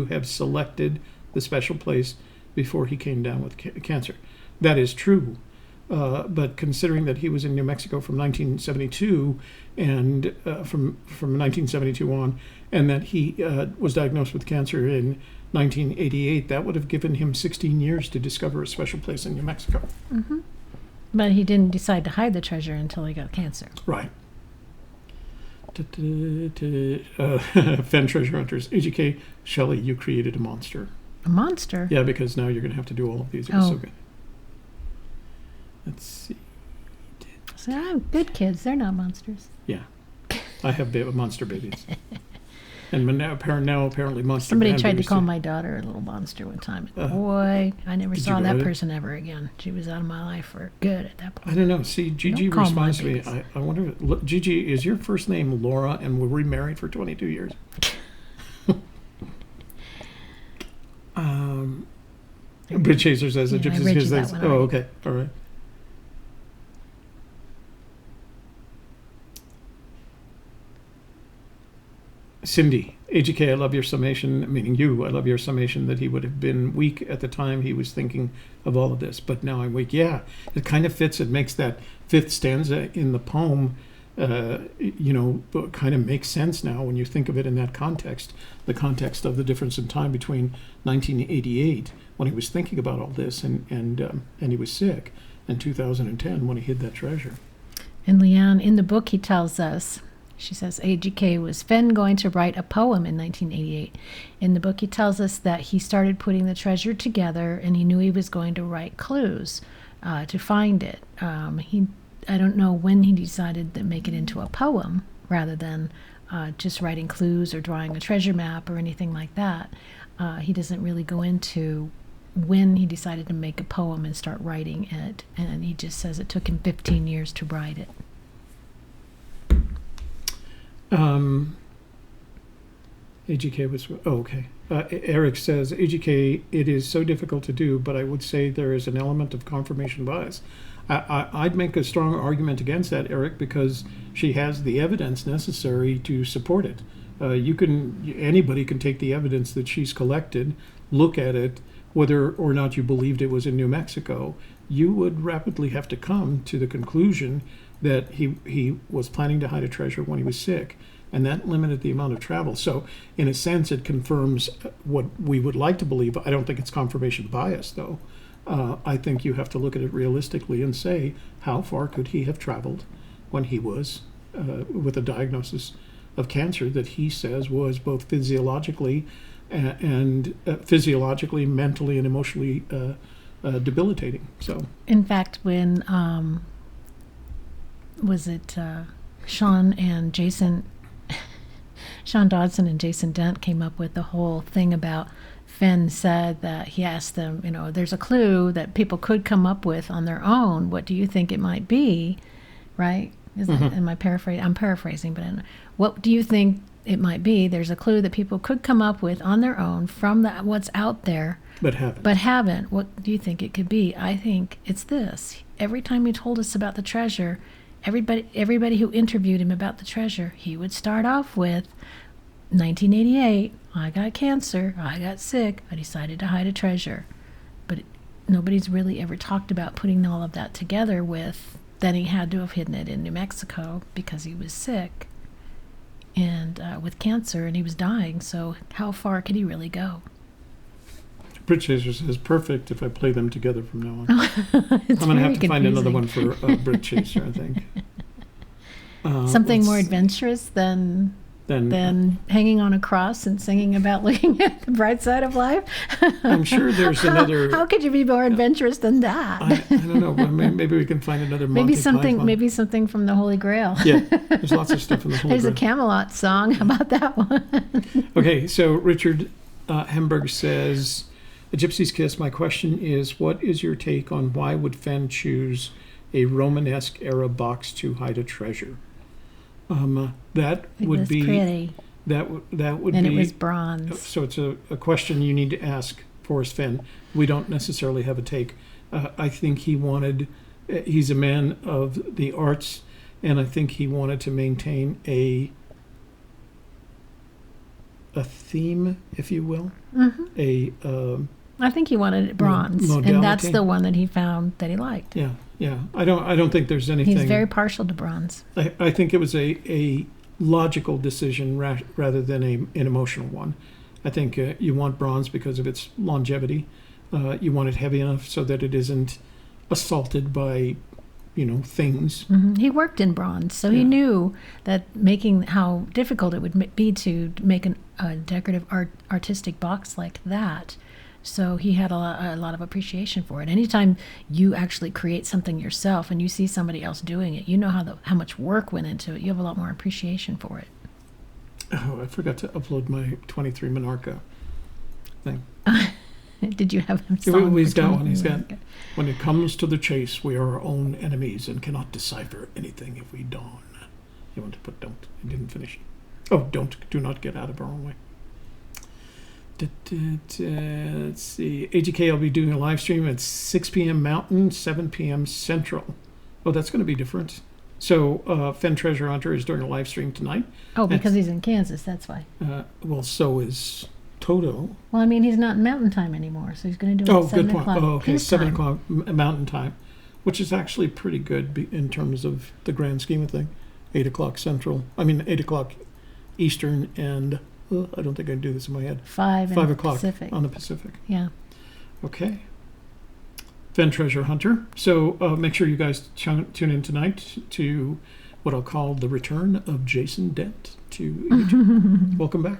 have selected the special place before he came down with cancer. That is true. But considering that he was in New Mexico from 1972 and from 1972 on, and that he was diagnosed with cancer in 1988, that would have given him 16 years to discover a special place in New Mexico. Mm-hmm. But he didn't decide to hide the treasure until he got cancer. Right. Fenn Treasure Hunters. AGK, Shelley, you created a monster. A monster? Yeah, because now you're going to have to do all of these. It was so Oh. good. Let's see. So I'm good kids. They're not monsters. Yeah. I have monster babies. And now apparently monster Somebody man tried to babies call too. my daughter a little monster one time. Boy, I never Did saw you that write it? person ever again. She was out of my life for good at that I point. don't know. See, Gigi Don't call my responds to me. babies. I wonder if, Gigi, is your first name Laura and were we married for 22 years? Bridge Chaser says the Yeah, I gypsies read you says that one oh, already. okay. All right. Cindy, AGK, I love your summation, meaning you, I love your summation that he would have been weak at the time he was thinking of all of this, but now I'm weak. Yeah, it kind of fits. It makes that fifth stanza in the poem, kind of makes sense now when you think of it in that context, the context of the difference in time between 1988, when he was thinking about all this, and he was sick, and 2010, when he hid that treasure. And Leanne, in the book, he tells us, she says, AGK, was Fenn going to write a poem in 1988? In the book, he tells us that he started putting the treasure together and he knew he was going to write clues to find it. I don't know when he decided to make it into a poem rather than just writing clues or drawing a treasure map or anything like that. He doesn't really go into when he decided to make a poem and start writing it. And he just says it took him 15 years to write it. AGK was, okay. Eric says, AGK, it is so difficult to do, but I would say there is an element of confirmation bias. I'd make a strong argument against that, Eric, because she has the evidence necessary to support it. Anybody can take the evidence that she's collected, look at it, whether or not you believed it was in New Mexico. You would rapidly have to come to the conclusion that he was planning to hide a treasure when he was sick, and that limited the amount of travel. So in a sense, it confirms what we would like to believe. I don't think it's confirmation bias, though. I think you have to look at it realistically and say, how far could he have traveled when he was with a diagnosis of cancer that he says was both physiologically, mentally, and emotionally debilitating. So, in fact, when was it Sean Dodson and Jason Dent came up with the whole thing about Fenn said that he asked them, there's a clue that people could come up with on their own. What do you think it might be? Right? Am I paraphrasing? I'm paraphrasing, but what do you think it might be? There's a clue that people could come up with on their own from what's out there, but haven't. What do you think it could be? I think it's this. Every time he told us about the treasure, everybody who interviewed him about the treasure, he would start off with 1988, I got cancer, I got sick, I decided to hide a treasure. But nobody's really ever talked about putting all of that together with then he had to have hidden it in New Mexico because he was sick. and with cancer, and he was dying. So how far could he really go? Bridge Chaser says, perfect if I play them together from now on. It's I'm going to have very to find another confusing. one for Bridge Chaser, I think. Something more let's- adventurous than Then hanging on a cross and singing about looking at the bright side of life. I'm sure there's another. How could you be more adventurous than that? I don't know. But maybe we can find another Monty Python. Maybe something from the Holy Grail. Yeah, there's lots of stuff in the Holy There's a Grail. Camelot song. How about that one? Okay, so Richard Hemberg says, A Gypsy's Kiss, my question is, what is your take on why would Fenn choose a Romanesque era box to hide a treasure? That It would was be pretty, that would and be it was bronze. so it's a question you need to ask Forrest Fenn. We don't necessarily have a take. I think he wanted. He's a man of the arts, and I think he wanted to maintain a theme, if you will, I think he wanted it bronze, and that's modality. the one that he found that he liked. Yeah. I don't think there's anything. He's very partial to bronze. I think it was a logical decision rather than an emotional one. I think you want bronze because of its longevity. You want it heavy enough so that it isn't assaulted by, things. He worked in bronze, so he Yeah. knew that how difficult it would be to make a decorative artistic box like that. So he had a lot of appreciation for it. Anytime you actually create something yourself and you see somebody else doing it, you know how much work went into it. You have a lot more appreciation for it. Oh, I forgot to upload my 23 Minorca thing. Did you have him Yeah, song? he's for got one. 20? He's got, when it comes to the chase, we are our own enemies and cannot decipher anything if we don't. You want to put don't. I didn't finish. Oh, do not get out of our own way. Let's see. AGK, I'll be doing a live stream at 6 p.m. Mountain, 7 p.m. Central. Oh, that's going to be different. So Fenn Treasure Hunter is doing a live stream tonight. Oh, because he's in Kansas, that's why. Well, so is Toto. Well, I mean, he's not in Mountain Time anymore, so he's going to do it Oh, at 7 good point. o'clock. Oh, okay, his 7 time. o'clock Mountain Time, which is actually pretty good in terms of the grand scheme of thing. 8 o'clock Central. 8 o'clock Eastern, and I don't think I can do this in my head. 5 5 in o'clock Pacific. on the Pacific. Yeah. Okay. Fenn Treasure Hunter. So make sure you guys tune in tonight to what I'll call the return of Jason Dent to YouTube. Welcome back.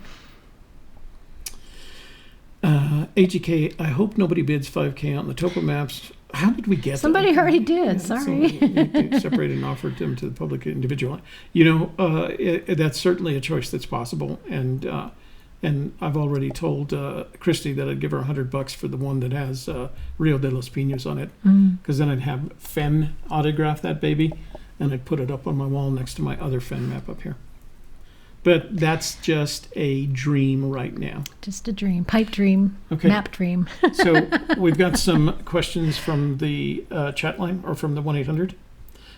AGK, I hope nobody bids 5K on the topo maps. How did we get Somebody that? already did, Yeah, sorry. they separated and offered them to the public individual. That's certainly a choice that's possible. And I've already told Christy that I'd give her $100 for the one that has Rio de los Pinos on it. Because then I'd have Fenn autograph that baby, and I'd put it up on my wall next to my other Fenn map up here. But that's just a dream right now. Just a dream. Pipe dream. Okay. Map dream. So we've got some questions from the chat line, or from the 1-800.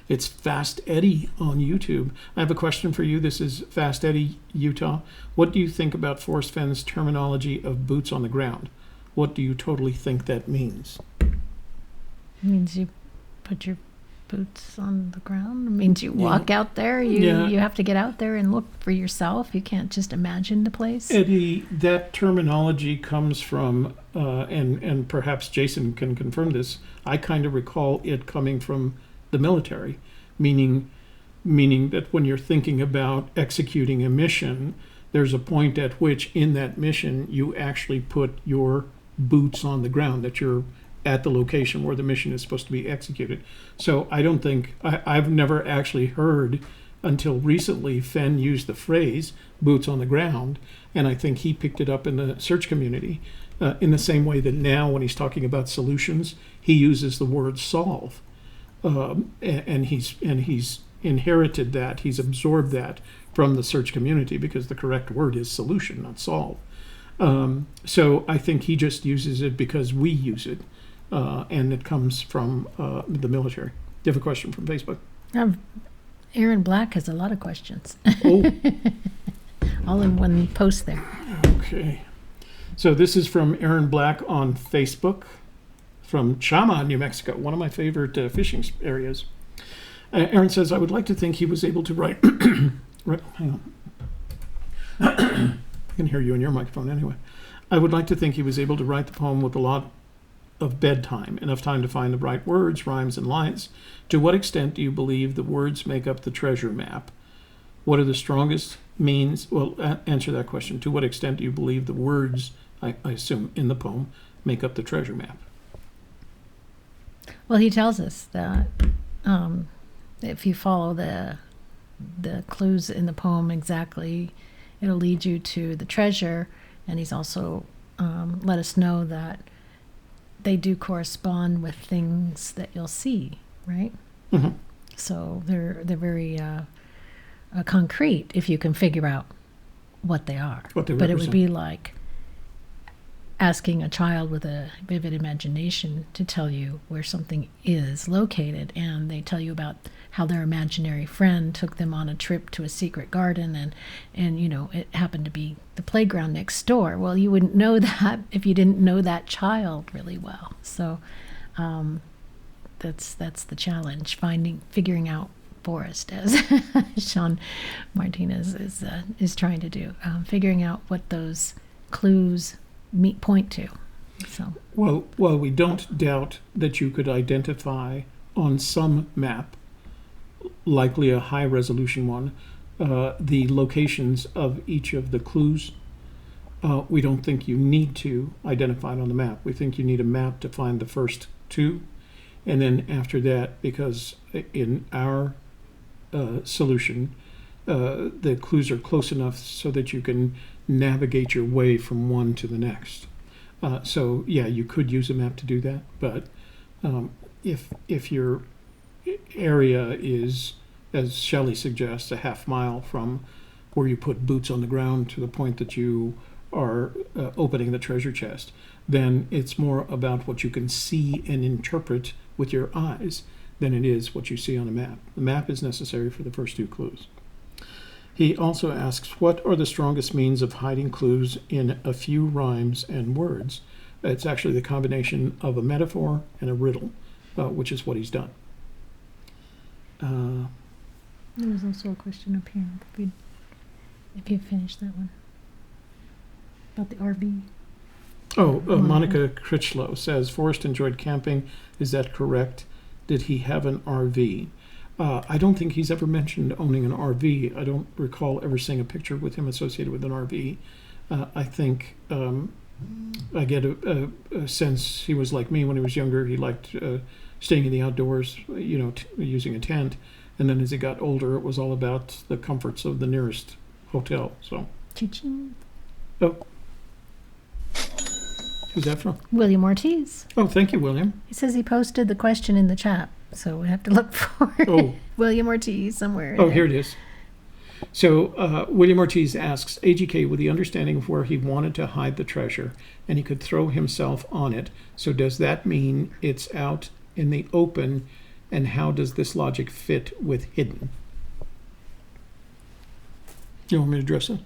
It's Fast Eddie on YouTube. I have a question for you. This is Fast Eddie, Utah. What do you think about Forrest Fenn's terminology of boots on the ground? What do you totally think that means? It means you put your boots on the ground. It means you walk out there. You have to get out there and look for yourself. You can't just imagine the place. Eddie, that terminology comes from, and perhaps Jason can confirm this, I kind of recall it coming from the military, meaning that when you're thinking about executing a mission, there's a point at which in that mission you actually put your boots on the ground, that you're at the location where the mission is supposed to be executed. So I don't think, I've never actually heard until recently Fenn used the phrase boots on the ground, and I think he picked it up in the search community in the same way that now when he's talking about solutions, he uses the word solve. And he's inherited that, he's absorbed that from the search community, because the correct word is solution, not solve. So I think he just uses it because we use it, and it comes from the military. Do you have a question from Facebook? Aaron Black has a lot of questions. Oh, All in one post there. okay. So this is from Aaron Black on Facebook, from Chama, New Mexico, one of my favorite fishing areas. Aaron says, I would like to think he was able to write, hang on. I can hear you in your microphone anyway. I would like to think he was able to write the poem with a lot of bedtime, enough time to find the right words, rhymes, and lines. To what extent do you believe the words make up the treasure map? What are the strongest means? Well, answer that question. To what extent do you believe the words, I assume, in the poem make up the treasure map? Well, he tells us that if you follow the clues in the poem exactly, it'll lead you to the treasure. And he's also let us know that they do correspond with things that you'll see, right? Mm-hmm. So they're very concrete if you can figure out what they are. What they but it would represent. be like asking a child with a vivid imagination to tell you where something is located, and they tell you about how their imaginary friend took them on a trip to a secret garden, and you know, it happened to be the playground next door. Well, you wouldn't know that if you didn't know that child really well. So that's the challenge, figuring out Forrest, as Sean Martinez is trying to do, figuring out what those clues point to. So Well, we don't doubt that you could identify on some map, likely a high resolution one, the locations of each of the clues. We don't think you need to identify it on the map. We think you need a map to find the first two. And then after that, because in our solution, the clues are close enough so that you can navigate your way from one to the next. So yeah, you could use a map to do that, but if your area is, as Shelley suggests, a half mile from where you put boots on the ground to the point that you are opening the treasure chest, then it's more about what you can see and interpret with your eyes than it is what you see on a map. The map is necessary for the first two clues. He also asks, what are the strongest means of hiding clues in a few rhymes and words? It's actually the combination of a metaphor and a riddle, which is what he's done. there was also a question up here. If you finish that one about the RV. Monica Critchlow says, Forrest enjoyed camping. Is that correct? Did he have an RV? I don't think he's ever mentioned owning an RV. I don't recall ever seeing a picture with him associated with an RV. I think I get a sense he was like me when he was younger. He liked staying in the outdoors, using a tent. And then as he got older, it was all about the comforts of the nearest hotel. So, Teaching. oh, who's that from? William Ortiz. Oh, thank you, William. He says he posted the question in the chat, so we have to look for Oh. William Ortiz somewhere. Oh, here it is. So William Ortiz asks, AGK, with the understanding of where he wanted to hide the treasure, and he could throw himself on it, so does that mean it's out in the open, and how does this logic fit with hidden? You want me to address it?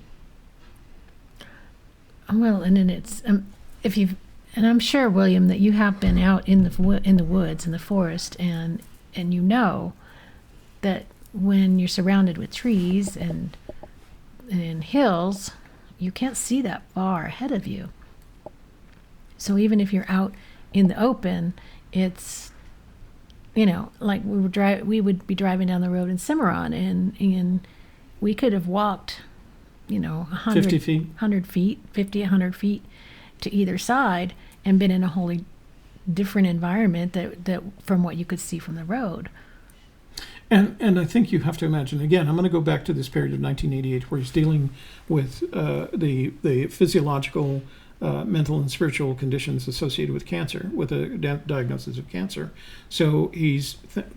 Well, and then it's and I'm sure, William, that you have been out in the woods, in the forest, and you know that when you're surrounded with trees and hills, you can't see that far ahead of you. So even if you're out in the open, it's, like we would be driving down the road in Cimarron, and we could have walked, 100 50 feet. 100 feet, 50, 100 feet to either side, and been in a wholly different environment that from what you could see from the road. And I think you have to imagine, again, I'm going to go back to this period of 1988 where he's dealing with the physiological, mental and spiritual conditions associated with cancer, with a diagnosis of cancer. So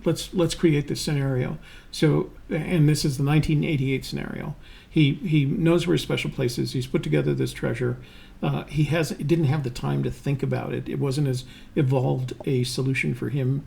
let's create this scenario. So, and this is the 1988 scenario. He knows where his special place is. He's put together this treasure. He didn't have the time to think about it. It wasn't as evolved a solution for him.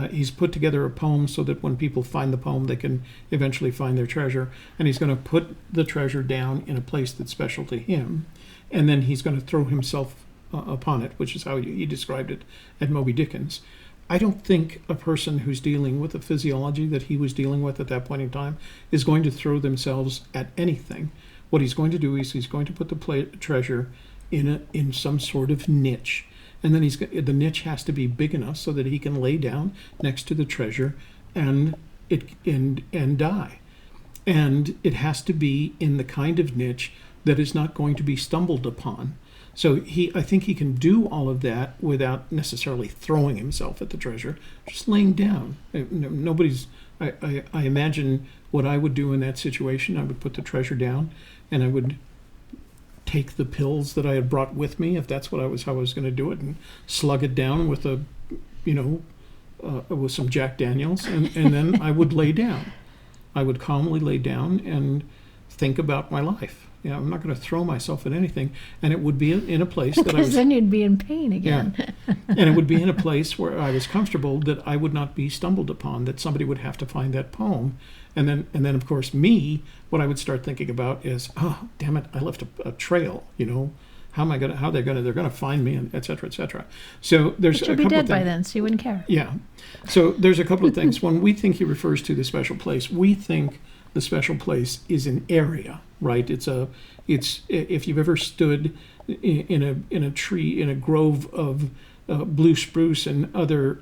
He's put together a poem so that when people find the poem, they can eventually find their treasure. And he's going to put the treasure down in a place that's special to him. And then he's going to throw himself upon it, which is how he described it at Moby Dickens. I don't think a person who's dealing with the physiology that he was dealing with at that point in time is going to throw themselves at anything what he's going to do is he's going to put the treasure in some sort of niche, and then the niche has to be big enough so that he can lay down next to the treasure and die. And it has to be in the kind of niche that is not going to be stumbled upon. So I think he can do all of that without necessarily throwing himself at the treasure, just laying down. I imagine what I would do in that situation. I would put the treasure down, and I would take the pills that I had brought with me, if that's how I was going to do it, and slug it down with with some Jack Daniels, and then I would lay down. I would calmly lay down and think about my life. I'm not going to throw myself at anything, and it would be in a place that I was. Because then you'd be in pain again. Yeah. And it would be in a place where I was comfortable, that I would not be stumbled upon, that somebody would have to find that poem, and then of course what I would start thinking about is, oh damn it, I left a trail. They're gonna find me, and et cetera, et cetera. So there's But a you'd be couple dead of by things. then, so you wouldn't care. Yeah. So there's a couple of things. When we think he refers to the special place, we think the special place is an area, right? It's if you've ever stood in a tree, in a grove of blue spruce and other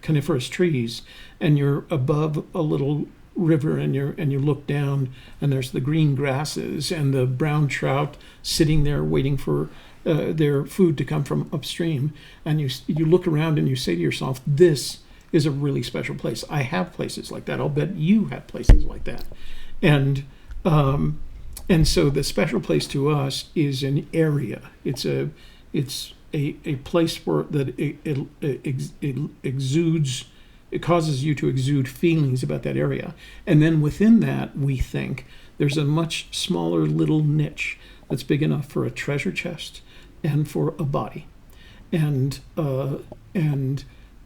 coniferous trees, and you're above a little river, and you look down, and there's the green grasses and the brown trout sitting there waiting for their food to come from upstream, and you look around and you say to yourself, this is a really special place. I have places like that. I'll bet you have places like that. And so the special place to us is an area. It's a place where it exudes. It causes you to exude feelings about that area. And then within that, we think there's a much smaller little niche that's big enough for a treasure chest and for a body. And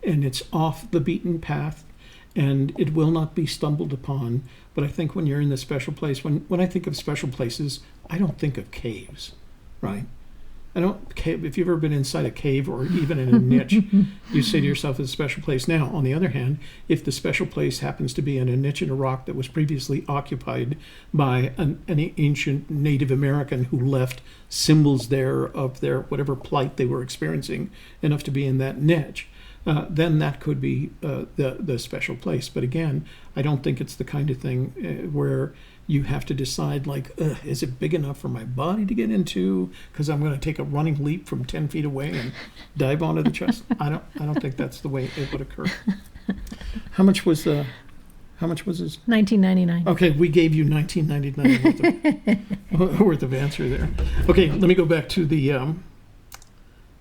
it's off the beaten path, and it will not be stumbled upon. But I think when you're in the special place, when I think of special places, I don't think of caves, right? If you've ever been inside a cave or even in a niche, you say to yourself, it's a special place. Now, on the other hand, if the special place happens to be in a niche in a rock that was previously occupied by an ancient Native American who left symbols there of their whatever plight they were experiencing enough to be in that niche, then that could be the special place. But again, I don't think it's the kind of thing where you have to decide, like, is it big enough for my body to get into? Because I'm going to take a running leap from 10 feet away and dive onto the chest. I don't think that's the way it would occur. How much was this? $19.99. Okay, we gave you $19.99 worth of answer there. Okay, let me go back to the.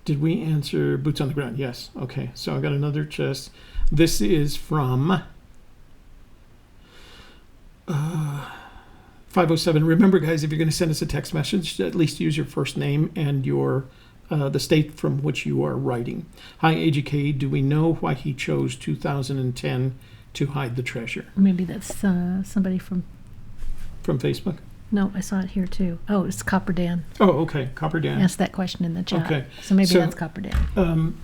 Did we answer boots on the ground? Yes. Okay, so I got another chest. This is from 507. Remember, guys, if you're going to send us a text message, at least use your first name and your the state from which you are writing. Hi, AGK. Do we know why he chose 2010 to hide the treasure? Maybe that's somebody from Facebook? No, I saw it here too. Oh, it's Copper Dan. Oh, okay. Copper Dan. Asked that question in the chat. Okay. So maybe that's Copper Dan.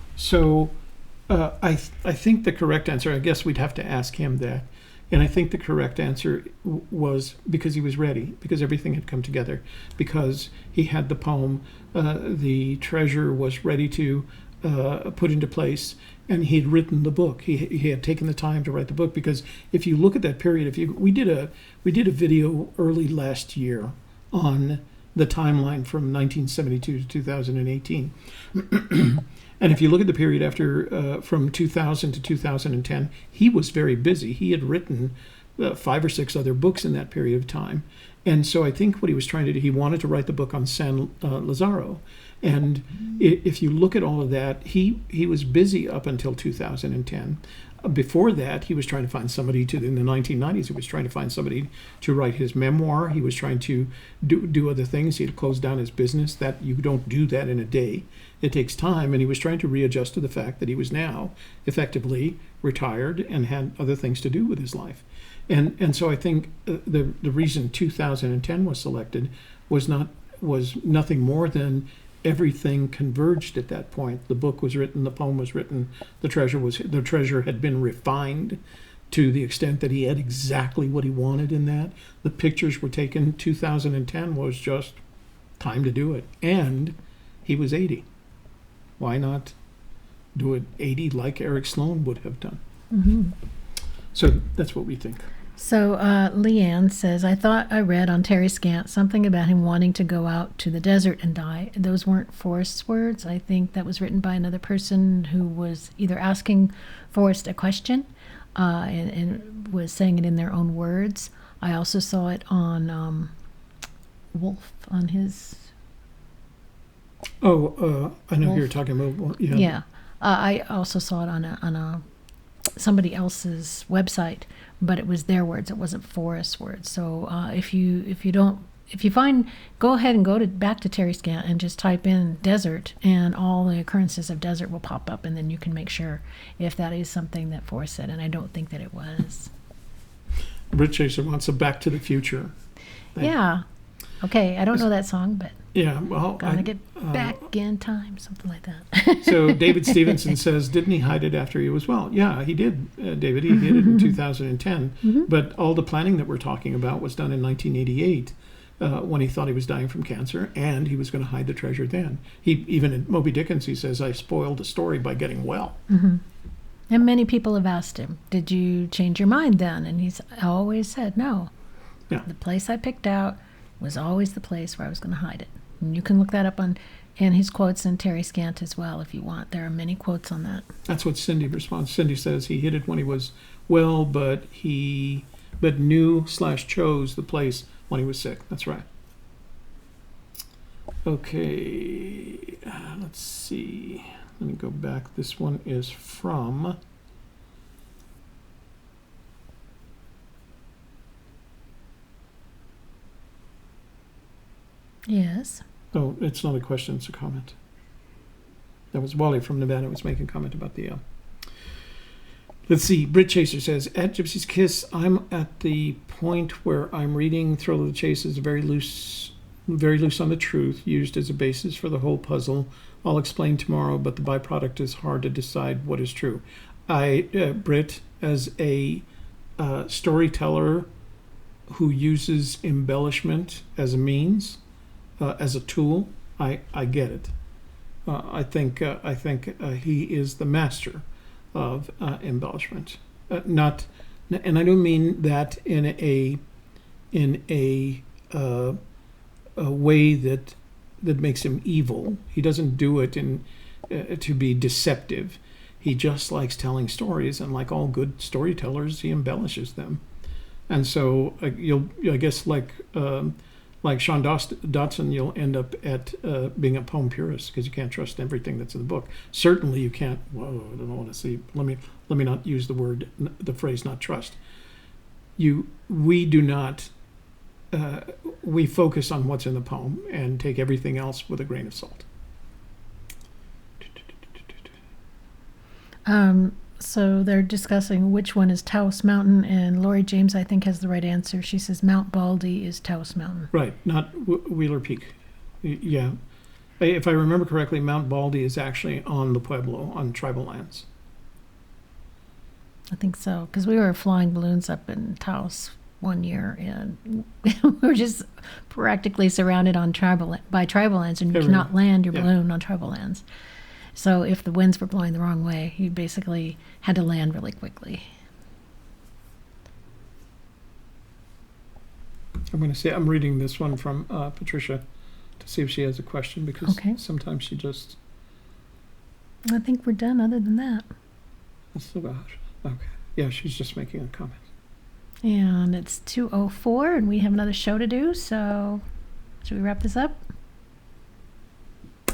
I think the correct answer, I guess we'd have to ask him that. And I think the correct answer was because he was ready, because everything had come together, because he had the poem, the treasure was ready to put into place, and he had written the book. He had taken the time to write the book, because if you look at that period, we did a video early last year on the timeline from 1972 to 2018. And if you look at the period after from 2000 to 2010, he was very busy. He had written 5 or 6 other books in that period of time. And so I think what he was trying to do, he wanted to write the book on San Lazaro. And if you look at all of that, he was busy up until 2010. Before that, he was trying to find somebody in the 1990s, he was trying to find somebody to write his memoir. He was trying to do other things. He had closed down his business. That you don't do that in a day. It takes time. And he was trying to readjust to the fact that he was now effectively retired and had other things to do with his life. And so I think the reason 2010 was selected was nothing more than everything converged at that point. The book was written, the poem was written, the treasure had been refined, to the extent that he had exactly what he wanted in that. The pictures were taken. 2010 was just time to do it. And he was 80. Why not do it 80 like Eric Sloan would have done? Mm-hmm. So that's what we think. So Leanne says, I thought I read on Terry Scant something about him wanting to go out to the desert and die. Those weren't Forrest's words. I think that was written by another person who was either asking Forrest a question and was saying it in their own words. I also saw it on Wolf, on his... I know who you're talking about. Yeah. I also saw it on a somebody else's website, but it was their words. It wasn't Forrest's words. So if you find, go ahead and go back to Terry Scant and just type in desert, and all the occurrences of desert will pop up, and then you can make sure if that is something that Forrest said. And I don't think that it was. Brit Chaser wants a Back to the Future thing. Yeah. Okay. I don't know that song, but Yeah, well, gonna get back in time, something like that. So David Stevenson says, didn't he hide it after he was well? Yeah, he did, David. He did it in 2010. But all the planning that we're talking about was done in 1988 when he thought he was dying from cancer, and he was going to hide the treasure then. He even in Moby Dickens, he says, I spoiled the story by getting well. And many people have asked him, did you change your mind then? And he's always said, no. Yeah. The place I picked out was always the place where I was going to hide it. And you can look that up on his quotes in Terry Scant as well if you want. There are many quotes on that. That's what Cindy responds. Cindy says he hid it when he was well, but knew/chose the place when he was sick. That's right. Okay, let's see. Let me go back. This one is from... Yes. Oh, it's not a question, it's a comment. That was Wally from Nevada was making a comment about the... Let's see, Brit Chaser says, at Gypsy's Kiss, I'm at the point where I'm reading Thrill of the Chase is very loose on the truth, used as a basis for the whole puzzle. I'll explain tomorrow, but the byproduct is hard to decide what is true. Brit, as a storyteller who uses embellishment as a means, as a tool, I get it. I think he is the master of embellishment. And I don't mean that in a way that makes him evil. He doesn't do it to be deceptive. He just likes telling stories, and like all good storytellers, he embellishes them. And so I guess like Sean Dotson, you'll end up at being a poem purist because you can't trust everything that's in the book. Certainly you can't. Whoa, I don't want to see. Let me not use the phrase not trust. We do not. We focus on what's in the poem and take everything else with a grain of salt. So they're discussing which one is Taos Mountain, and Lori James, I think, has the right answer. She says Mount Baldy is Taos Mountain. Right, not Wheeler Peak. Yeah. If I remember correctly, Mount Baldy is actually on the Pueblo, on tribal lands. I think so, because we were flying balloons up in Taos one year, and we were just practically surrounded by tribal lands, and you cannot land your balloon on tribal lands. So if the winds were blowing the wrong way, you basically had to land really quickly. I'm going to say I'm reading this one from Patricia to see if she has a question, because sometimes she just... I think we're done other than that. That's about... Okay. Yeah, she's just making a comment. And it's 2:04, and we have another show to do, so should we wrap this up?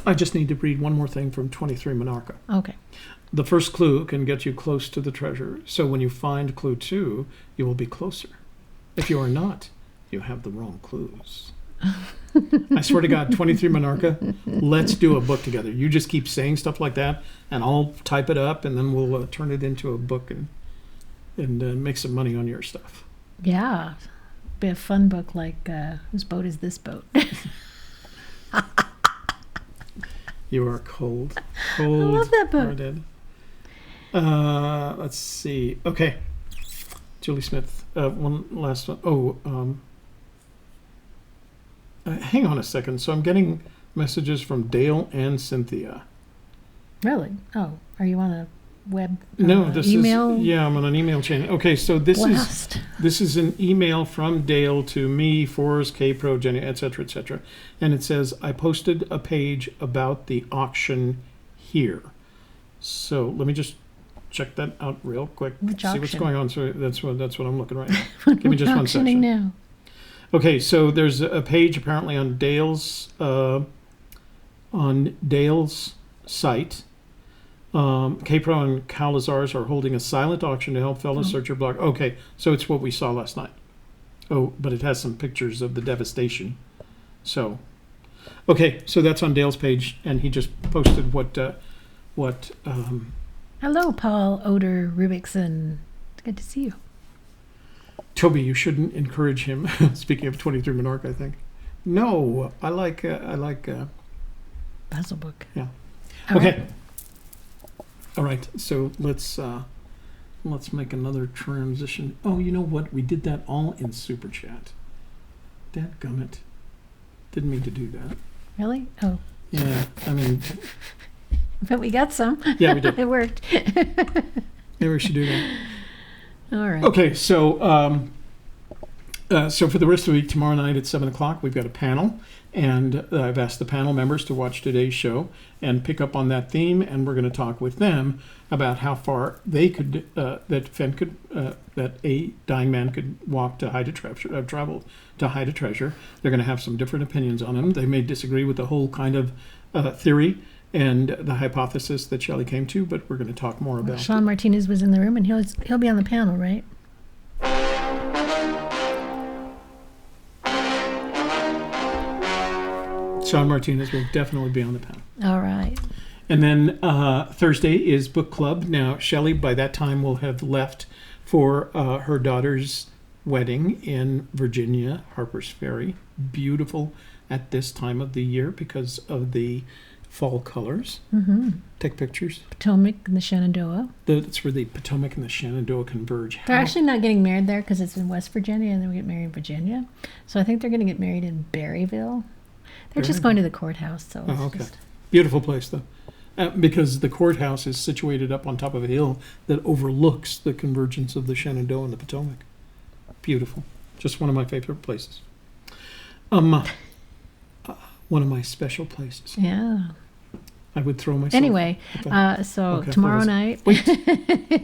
I just need to read one more thing from 23 Monarcha. Okay. The first clue can get you close to the treasure, so when you find clue 2, you will be closer. If you are not, you have the wrong clues. I swear to God, 23 Monarcha, let's do a book together. You just keep saying stuff like that, and I'll type it up, and then we'll turn it into a book and make some money on your stuff. Yeah. Be a fun book like Whose Boat Is This Boat? You are cold. I love that book. Hearted. Let's see. Okay. Julie Smith. One last one. Oh, hang on a second. So I'm getting messages from Dale and Cynthia. Really? Oh, are you on a web No, this email? is I'm on an email chain. Okay, so this blast? is an email from Dale to me, Forrest, K-Pro, Jenny, etc., and it says I posted a page about the auction here. So let me just check that out real quick. Which see what's auction? going on. So that's what I'm looking right now. Give me just one Auctioning second. now. Okay, so there's a page apparently on Dale's site. K-Pro and Calazars are holding a silent auction to help fellow searcher blog. Okay, so it's what we saw last night. Oh, but it has some pictures of the devastation. So, okay, so that's on Dale's page, and he just posted what. Hello, Paul Oder Rubikson. It's good to see you. Toby, you shouldn't encourage him. Speaking of 23 Monarch, I think. No, I like. Puzzle book. Yeah. All Okay. right. All right, so let's make another transition. Oh, you know what? We did that all in Super Chat. Dadgummit. Didn't mean to do that. Really? Oh, Yeah, I mean, but we got some. yeah, we did. It worked. Maybe we should do that. All right. Okay, so so for the rest of the week, tomorrow night at 7 o'clock, we've got a panel. And I've asked the panel members to watch today's show and pick up on that theme, and we're going to talk with them about how far they could, that Fenn could, that a dying man could walk to hide a treasure, travel to hide a treasure. They're going to have some different opinions on him. They may disagree with the whole kind of theory and the hypothesis that Shelley came to, but we're going to talk more about. Sean Martinez was in the room, and he'll be on the panel, right? Sean Martinez will definitely be on the panel. All right. And then Thursday is book club. Now, Shelley, by that time, will have left for her daughter's wedding in Virginia, Harper's Ferry. Beautiful at this time of the year because of the fall colors. Mm-hmm. Take pictures. Potomac and the Shenandoah. That's where the Potomac and the Shenandoah converge. They're actually not getting married there because it's in West Virginia, and they'll get married in Virginia. So I think they're going to get married in Berryville. They're just going to the courthouse, so it's Oh, okay. just... Beautiful place, though. Because the courthouse is situated up on top of a hill that overlooks the convergence of the Shenandoah and the Potomac. Beautiful. Just one of my favorite places. One of my special places. Yeah. I would throw myself. Anyway, Okay. so Okay, tomorrow what was night Wait. is a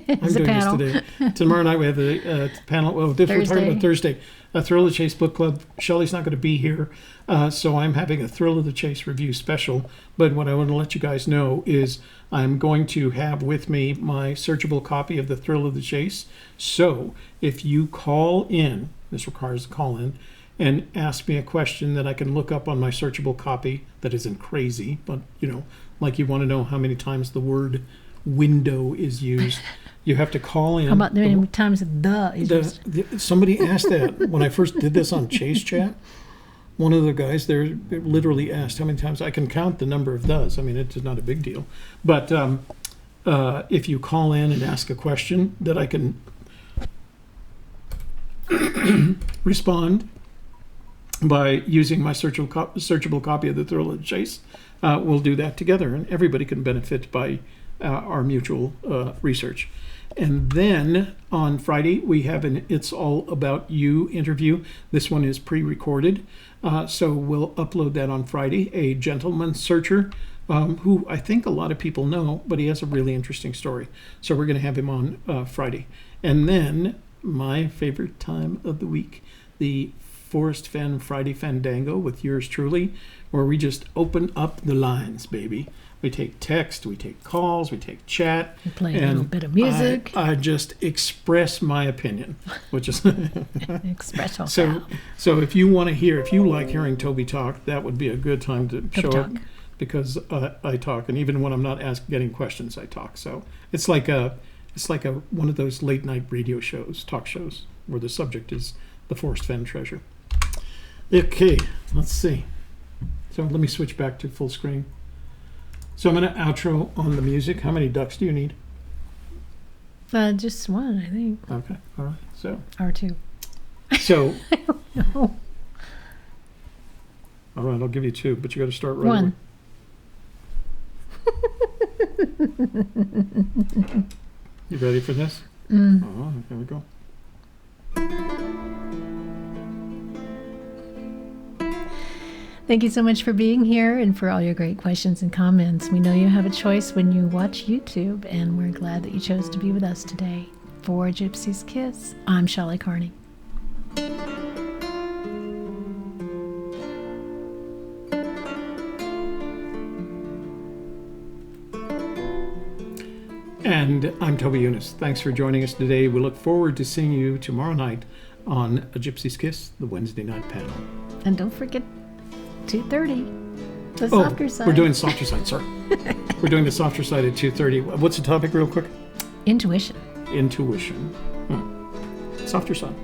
I'm doing panel. this today. Tomorrow night we have a panel. Well, we're talking about Thursday. A Thrill of the Chase book club. Shelley's not going to be here, so I'm having a Thrill of the Chase review special. But what I want to let you guys know is I'm going to have with me my searchable copy of the Thrill of the Chase. So if you call in, this requires a call in, and ask me a question that I can look up on my searchable copy that isn't crazy, but like you want to know how many times the word window is used, you have to call in. How about the many times the is used? Somebody asked that when I first did this on Chase Chat. One of the guys there literally asked how many times. I can count the number of does. I mean, it's not a big deal. But if you call in and ask a question that I can respond by using my searchable copy of the Thrill of the Chase, we'll do that together, and everybody can benefit by our mutual research. And then on Friday, we have an It's All About You interview. This one is pre-recorded, so we'll upload that on Friday. A gentleman searcher who I think a lot of people know, but he has a really interesting story. So we're going to have him on Friday. And then my favorite time of the week, the Forrest Fenn Friday Fandango with yours truly, where we just open up the lines, baby. We take text, we take calls, we take chat. We play a little bit of music. I just express my opinion, which is Express yourself. So if you want to hear, if you like hearing Toby talk, that would be a good time to show up, because I talk, and even when I'm not getting questions, I talk. So it's like one of those late night radio shows, talk shows, where the subject is the Forrest Fenn treasure. Okay, let's see. So let me switch back to full screen. So I'm going to outro on the music. How many ducks do you need? Just one, I think, Okay, all right. So, or two. all No, right, I'll give you 2, but you got to start right one. away. You ready for this? Mm. Oh, here we go. Thank you so much for being here and for all your great questions and comments. We know you have a choice when you watch YouTube, and we're glad that you chose to be with us today. For Gypsy's Kiss, I'm Shelley Carney. And I'm Toby Eunice. Thanks for joining us today. We look forward to seeing you tomorrow night on A Gypsy's Kiss, the Wednesday night panel. And don't forget 2:30, the Oh, softer side. we're doing softer side, sorry. We're doing the softer side at 2:30. What's the topic real quick? Intuition. Intuition. Softer side.